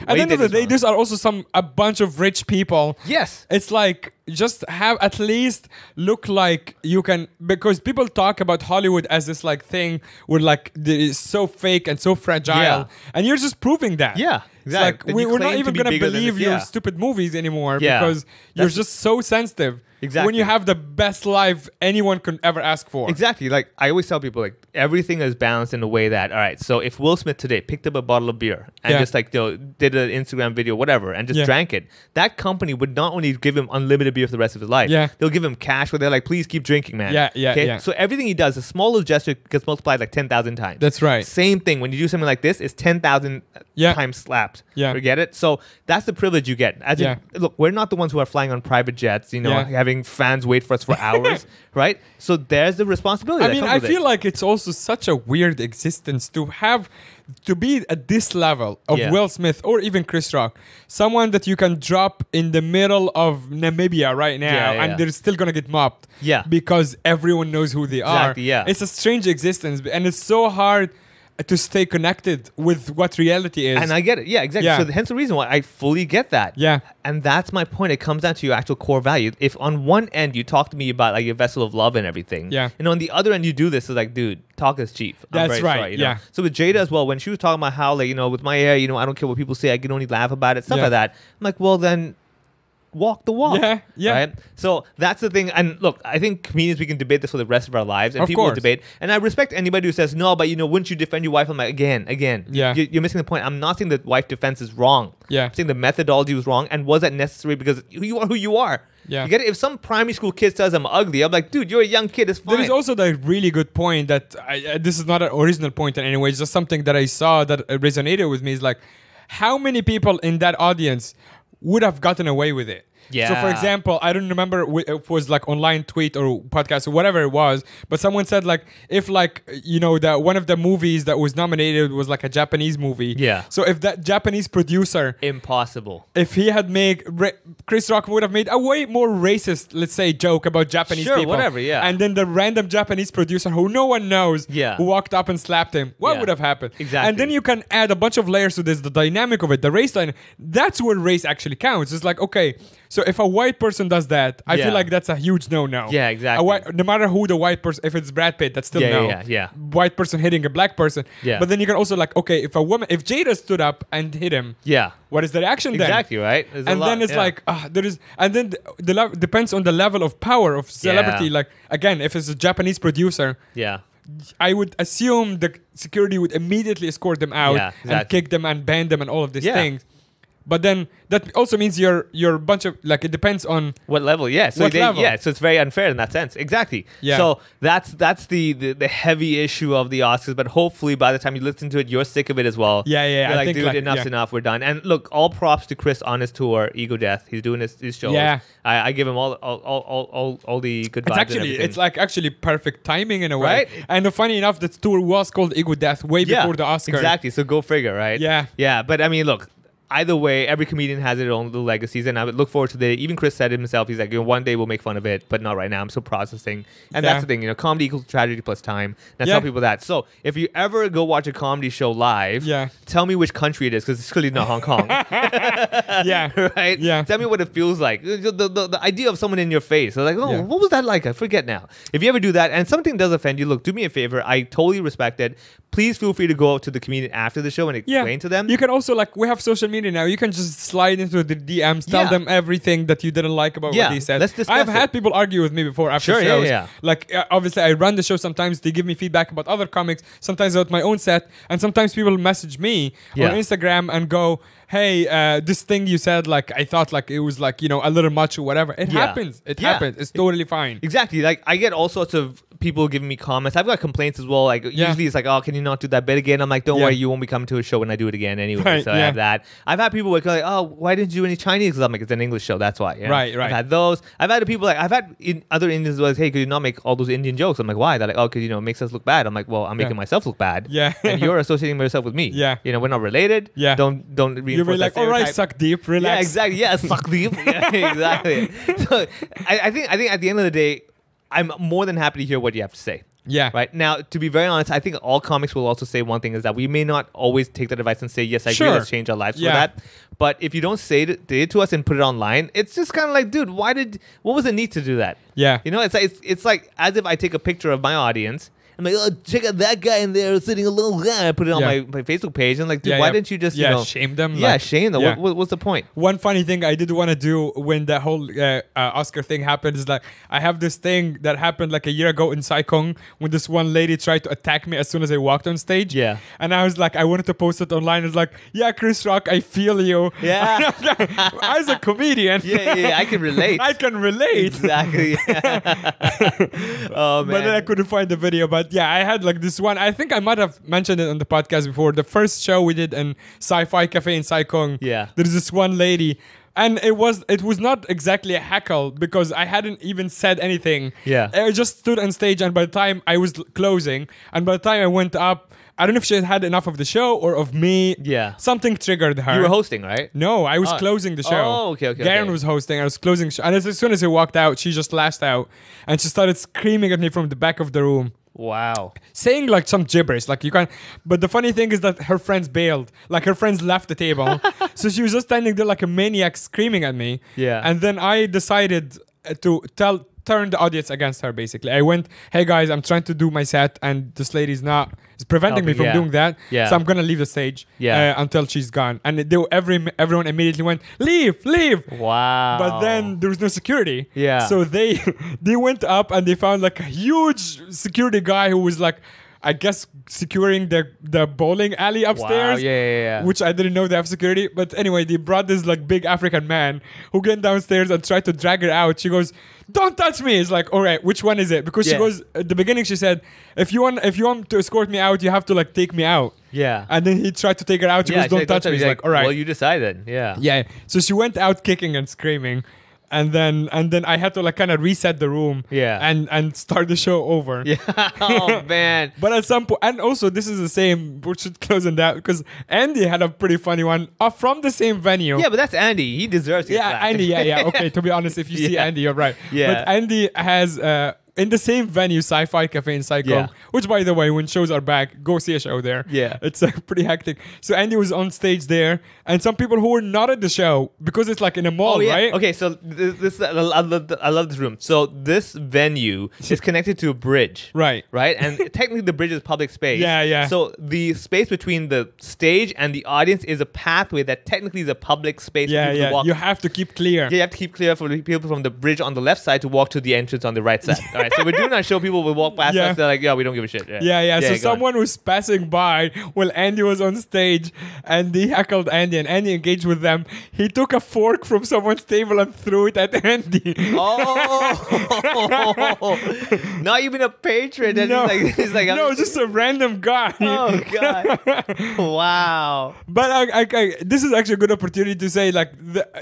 At the end of the day, these are also a bunch of rich people. Yes. It's like just have at least look like you can, because people talk about Hollywood as this like thing where like it is so fake and so fragile, Yeah. and you're just proving that. Yeah, It's exactly. like That you we're not claim to even be gonna bigger than believe this, your yeah. stupid movies anymore Yeah. because you're That's- just so sensitive. Exactly. When you have the best life anyone could ever ask for. Exactly. Like, I always tell people, like, everything is balanced in a way that, all right, so if Will Smith today picked up a bottle of beer and Yeah. just, like, you know, did an Instagram video, whatever, and just Yeah. drank it, that company would not only give him unlimited beer for the rest of his life, Yeah. they'll give him cash where they're like, please keep drinking, man. Yeah. So everything he does, the smallest gesture gets multiplied like 10,000 times. That's right. Same thing. When you do something like this, it's 10,000 Yeah. times slapped. Yeah. You get it? So that's the privilege you get. As in, Yeah. look, we're not the ones who are flying on private jets, you know, Yeah. having fans wait for us for hours, right? So there's the responsibility. I that mean, comes I with feel it. like it's also such a weird existence to be at this level of Yeah. Will Smith or even Chris Rock, someone that you can drop in the middle of Namibia right now Yeah, yeah. and they're still gonna get mobbed. Yeah. Because everyone knows who they are. Exactly, yeah. It's a strange existence, and it's so hard to stay connected with what reality is. And I get it. Yeah, exactly. Yeah. So hence the reason why I fully get that. Yeah. And that's my point. It comes down to your actual core value. If on one end you talk to me about like your vessel of love and everything, Yeah. and on the other end you do this, it's like, dude, talk is cheap. I'm That's very right, sorry, you know? yeah. So with Jada as well, when she was talking about how, like, you know, with my hair, you know, I don't care what people say, I can only laugh about it, stuff Yeah. like that. I'm like, well then, walk the walk. Yeah. Right? So that's the thing. And look, I think comedians, we can debate this for the rest of our lives, and Of people will course. debate. And I respect anybody who says no, but you know, wouldn't you defend your wife? I'm like, again. Yeah. You're missing the point. I'm not saying that wife defense is wrong. Yeah. I'm saying the methodology was wrong, and was that necessary because you are who you are. Yeah. You get it? If some primary school kid says I'm ugly, I'm like, dude, you're a young kid. It's fine. There is also the really good point that this is not an original point in any way. It's just something that I saw that resonated with me. Is like, how many people in that audience would have gotten away with it? So, for Yeah. example, I don't remember if it was like online tweet or podcast or whatever it was, but someone said like, if like, you know, that one of the movies that was nominated was like a Japanese movie. Yeah. So if that Japanese producer, impossible. if he had made Chris Rock would have made a way more racist, let's say, joke about Japanese Sure, people. whatever, yeah. And then the random Japanese producer who no one knows, Yeah. who walked up and slapped him, what Yeah. would have happened? Exactly. And then you can add a bunch of layers to this, the dynamic of it, the race dynamic. That's where race actually counts. It's like, okay, so if a white person does that, I Yeah. feel like that's a huge no-no. Yeah, exactly. No matter who the white person, if it's Brad Pitt, that's still Yeah, no. yeah. White person hitting a black person. Yeah. But then you can also like, okay, if Jada stood up and hit him, Yeah. what is the reaction then? Exactly, right? There's a And lot, then it's yeah. like there is, and then depends on the level of power of celebrity. Yeah. Like again, if it's a Japanese producer, Yeah. I would assume the security would immediately escort them out Yeah, and exactly. kick them and ban them and all of these Yeah. things. But then that also means you're a bunch of like it depends on What level? Yeah. So What level? Yeah. So it's very unfair in that sense. Exactly. Yeah. So that's the heavy issue of the Oscars. But hopefully by the time you listen to it, you're sick of it as well. Yeah, yeah, You're I like, think dude, like- enough's yeah. enough. We're done. And look, all props to Chris on his tour, Ego Death. He's doing his shows. Yeah. I give him all the good vibes. it's and actually everything. it's like actually perfect timing in a way. Right? And funny enough, the tour was called Ego Death way before the Oscars. Exactly. So go figure, right? Yeah. Yeah. But I mean, look. Either way, every comedian has their own little legacies, and I would look forward to the. Even Chris said it himself. He's like, you know, one day we'll make fun of it, but not right now. I'm still processing, and Yeah. that's the thing. You know, comedy equals tragedy plus time. And I Yeah. tell people that. So if you ever go watch a comedy show live, Yeah. tell me which country it is, because it's clearly not Hong Kong. Yeah. Right? Yeah. Tell me what it feels like. The idea of someone in your face. They're like, oh, Yeah. what was that like? I forget now. If you ever do that and something does offend you, look, do me a favor. I totally respect it. Please feel free to go out to the comedian after the show and explain to them. You can also like we have social media media now. You can just slide into the DMs, tell Yeah. them everything that you didn't like about Yeah, what they said. let's discuss I've it. had people argue with me before after Sure, yeah, shows. yeah. Like, obviously, I run the show. Sometimes they give me feedback about other comics, sometimes about my own set, and sometimes people message me Yeah. on Instagram and go, hey, this thing you said, like, I thought like it was like, a little much or whatever. It Yeah. happens. It Yeah. happens. It's totally fine. Exactly. Like I get all sorts of people giving me comments. I've got complaints as well. Like usually it's like, oh, can you not do that bit again? I'm like, don't Yeah. worry, you won't be coming to a show when I do it again anyway. Right, so I yeah. have that. I've had people like, oh, why didn't you do any Chinese? Because I'm like, it's an English show. That's why. you know? Right, right. I've had those. I've had people like, I've had other Indians like, hey, could you not make all those Indian jokes? I'm like, why? They're like, oh, because it makes us look bad. I'm like, well, I'm making myself look bad. Yeah. And you're associating yourself with me. Yeah. We're not related. Yeah. Don't reinforce You'll be that like, all right, stereotype. suck deep, relax. Yeah, exactly. Yeah, suck deep. Yeah, exactly. So I think at the end of the day, I'm more than happy to hear what you have to say. Yeah. Right. Now, to be very honest, I think all comics will also say one thing is that we may not always take that advice and say, yes, I agree, Sure. let's change our lives Yeah. for that. But if you don't say it to us and put it online, it's just kind of like, dude, what was the need to do that? Yeah. It's like as if I take a picture of my audience. I'm like, oh, check out that guy in there sitting alone. I put it on Yeah. my Facebook page and like, dude, Yeah, why yeah. didn't you just shame them? Yeah, like- shame them. Yeah. What's the point? One funny thing I did want to do when that whole Oscar thing happened is like I have this thing that happened like a year ago in Saikong when this one lady tried to attack me as soon as I walked on stage. Yeah. And I was like, I wanted to post it online. It's like, yeah, Chris Rock, I feel you. Yeah. As a comedian. Yeah, I can relate. I can relate. Exactly. Oh man. But then I couldn't find the video. But yeah, I had like this one. I think I might have mentioned it on the podcast before. The first show we did in Sci-Fi Cafe in Saikong. Yeah. There's this one lady. And it was not exactly a heckle because I hadn't even said anything. Yeah. I just stood on stage, and by the time I was closing, and by the time I went up, I don't know if she had enough of the show or of me. Yeah. Something triggered her. You were hosting, right? No, I was Oh. closing the show. Oh, okay. Garen Okay. was hosting. I was closing. And as soon as I walked out, she just lashed out, and she started screaming at me from the back of the room, Wow. saying like some gibberish. Like you can't. But the funny thing is that her friends bailed. Like her friends left the table, so she was just standing there like a maniac, screaming at me. Yeah. And then I decided to turn the audience against her. Basically, I went, "Hey guys, I'm trying to do my set, and this lady's not. It's preventing me from Yeah. doing that. Yeah. So I'm gonna leave the stage. Yeah. Until she's gone." And everyone immediately went, "Leave, leave." Wow. But then there was no security. Yeah. So they went up and they found like a huge security guy who was like, I guess, securing the bowling alley upstairs. Wow. Yeah. Which I didn't know they have security. But anyway, they brought this like big African man who went downstairs and tried to drag her out. She goes, "Don't touch me." It's like, all right, which one is it? Because she Yeah. goes at the beginning, she said, if you want to escort me out, you have to like take me out. Yeah. And then he tried to take her out. She goes, "Don't touch me." He's like, all right. Well, you decide then. Yeah. Yeah. So she went out kicking and screaming. And then I had to like kind of reset the room. Yeah. And start the show over. Yeah. Oh man. But at some point, and also this is the same. We should close on that because Andy had a pretty funny one from the same venue. Yeah, but that's Andy. He deserves. Yeah, it. Andy. Yeah. Okay. To be honest, if you see Yeah. Andy, you're right. Yeah. But Andy has in the same venue, Sci-Fi Cafe in Saikong, Yeah. which by the way, when shows are back, go see a show there. Yeah. It's pretty hectic. So Andy was on stage there, and some people who were not at the show because it's like in a mall, Oh yeah. right? Okay, so this I love this room. So this venue is connected to a bridge. Right. Right? And technically the bridge is public space. Yeah, yeah. So the space between the stage and the audience is a pathway that technically is a public space for Yeah, people to yeah. walk. You have to keep clear. Yeah, you have to keep clear for the people from the bridge on the left side to walk to the entrance on the right side. All right, so we're doing our show. People will walk past Yeah. us. They're like, yeah, we don't give a shit. Yeah. So go on. someone was passing by while Andy was on stage, and they heckled Andy, and Andy engaged with them. He took a fork from someone's table and threw it at Andy. Oh, not even a patron. And No. he's like, No, just a random guy. oh god, wow. But this is actually a good opportunity to say, like,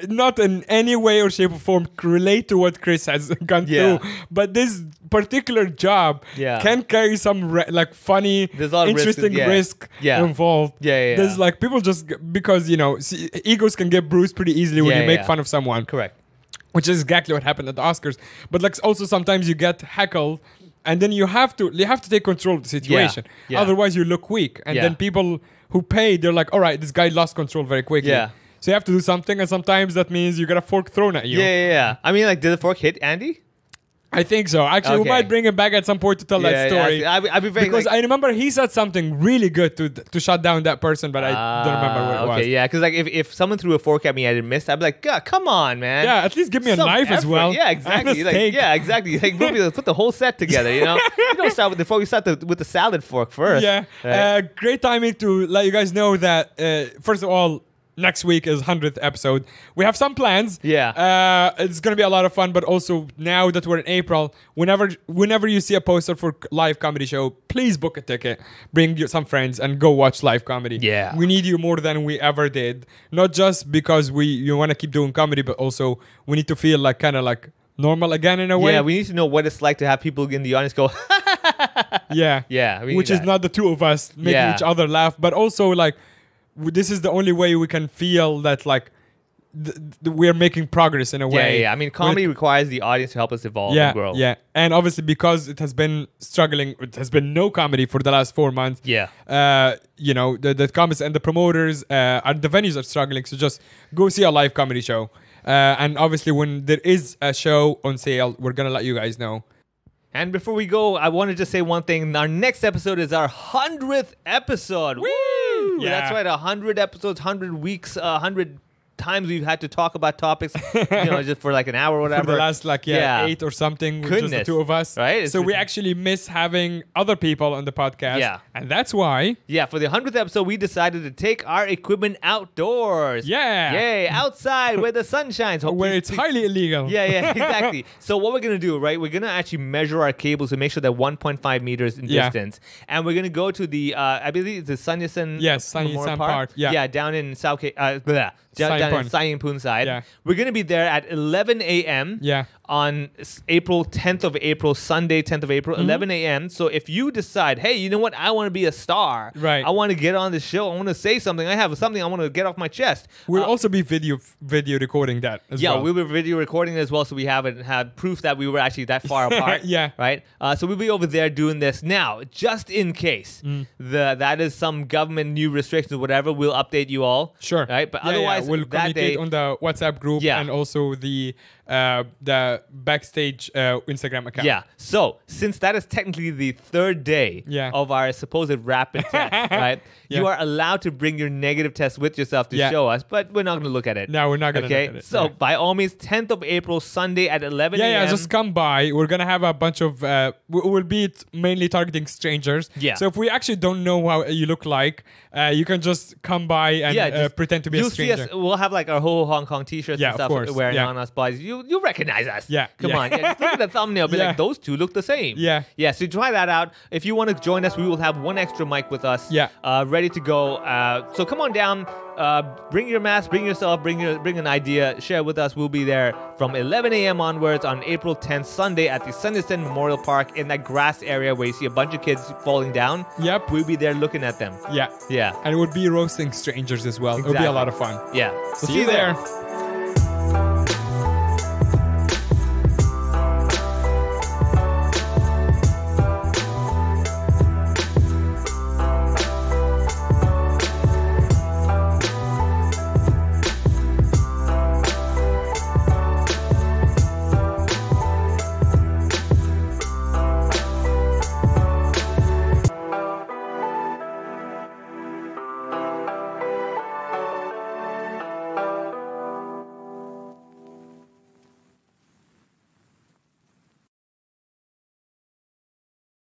not in any way or shape or form relate to what Chris has gone Yeah. through. But this particular job Yeah. can carry some like funny, There's a lot of risk, interesting yeah. risk Yeah. involved. Yeah. There's like people just because egos can get bruised pretty easily when Yeah, you make yeah. fun of someone. Correct. Which is exactly what happened at the Oscars. But like also sometimes you get heckled, and then you have to take control of the situation. Yeah. Otherwise you look weak, and Yeah. then people who pay, they're like, all right, this guy lost control very quickly. Yeah. So you have to do something, and sometimes that means you get a fork thrown at you. Yeah. I mean, like, did the fork hit Andy? I think so. Actually, we Okay. might bring him back at some point to tell that story. I'd be very Because like, I remember he said something really good to shut down that person, but I don't remember what it was. Okay, yeah, because like if someone threw a fork at me, I didn't miss. I'd be like, God, come on, man. Yeah, at least give me a Some knife as effort. well. Yeah, And exactly. a Like, steak. yeah, exactly. Like, we'll put the whole set together. You know, you don't start with the fork. You start with the salad fork first. Yeah. right? Great timing to let you guys know that, first of all, next week is 100th episode. We have some plans. Yeah. It's going to be a lot of fun, but also now that we're in April, whenever you see a poster for live comedy show, please book a ticket, bring some friends, and go watch live comedy. Yeah. We need you more than we ever did. Not just because you want to keep doing comedy, but also we need to feel like kind of like normal again in a way. Yeah, we need to know what it's like to have people in the audience go, Yeah. yeah, we Which need is that. not the two of us making Yeah. each other laugh, but also like this is the only way we can feel that like we're making progress in a Yeah, way. yeah. I mean, comedy requires the audience to help us evolve and grow. Yeah, and obviously because it has been struggling, it has been no comedy for the last 4 months. Yeah. You know, the comics and the promoters and the venues are struggling. So just go see a live comedy show. And obviously when there is a show on sale, we're gonna let you guys know. And before we go, I want to just say one thing. Our next episode is our 100th episode. Woo! Yeah. That's right, 100 episodes, 100 weeks, 100 times we've had to talk about topics, just for like an hour or whatever. For the last 8 or something with just the Goodness. two of us. Right? So we actually miss having other people on the podcast. Yeah. And that's why. Yeah, for the 100th episode, we decided to take our equipment outdoors. Yeah. Yay, outside where the sun shines. Hope Where you it's speak- highly illegal. Yeah, exactly. So what we're going to do, right, we're going to actually measure our cables to make sure they're 1.5 meters in Yeah. distance. And we're going to go to the, I believe it's the Sun Yat-sen Yes, Sun Memorial Yat-sen Park. Yeah. Yeah, down in South down in Saiyin side. Yeah. We're going to be there at 11 a.m. Yeah. on April 10th of April, Sunday 10th of April, Mm-hmm. 11 a.m. So if you decide, hey, you know what, I want to be a star. Right. I want to get on the show. I want to say something. I have something I want to get off my chest. We'll also be video recording that as Yeah, well. we'll be video recording it as well, so we haven't had proof that we were actually that far apart. Yeah. Right? So we'll be over there doing this. Now, just in case that is some government new restrictions or whatever, we'll update you all. Sure. Right? But Yeah, otherwise, we'll that communicate day, on the WhatsApp group Yeah. and also the backstage Instagram account. yeah. So, since that is technically the third day Yeah. of our supposed rapid test, right? Yeah. You are allowed to bring your negative test with yourself to Yeah. show us, but we're not going to look at it. No, we're not gonna Okay? look at it. So, Yeah. by all means, 10th of April, Sunday at 11 Yeah, a.m. just come by. We're gonna have a bunch of. We'll be mainly targeting strangers. Yeah. So if we actually don't know how you look like, you can just come by and just- pretend to be a you'll stranger. see us. We'll have like our whole Hong Kong T-shirts Yeah, and of stuff course, wearing yeah. on us bodies. You recognize us. Yeah, Come yeah. on. Yeah, just look at the thumbnail. Be Yeah. like, those two look the same. Yeah. Yeah. So try that out. If you want to join us, we will have one extra mic with us. Yeah. Ready to go. So come on down. Bring your mask. Bring yourself. Bring an idea. Share with us. We'll be there from 11 a.m. onwards on April 10th, Sunday at the Sun Yat-sen Memorial Park in that grass area where you see a bunch of kids falling down. Yep. We'll be there looking at them. Yeah. Yeah. And we'll be roasting strangers as well. It'll be a Exactly. lot of fun. Yeah. So see you there.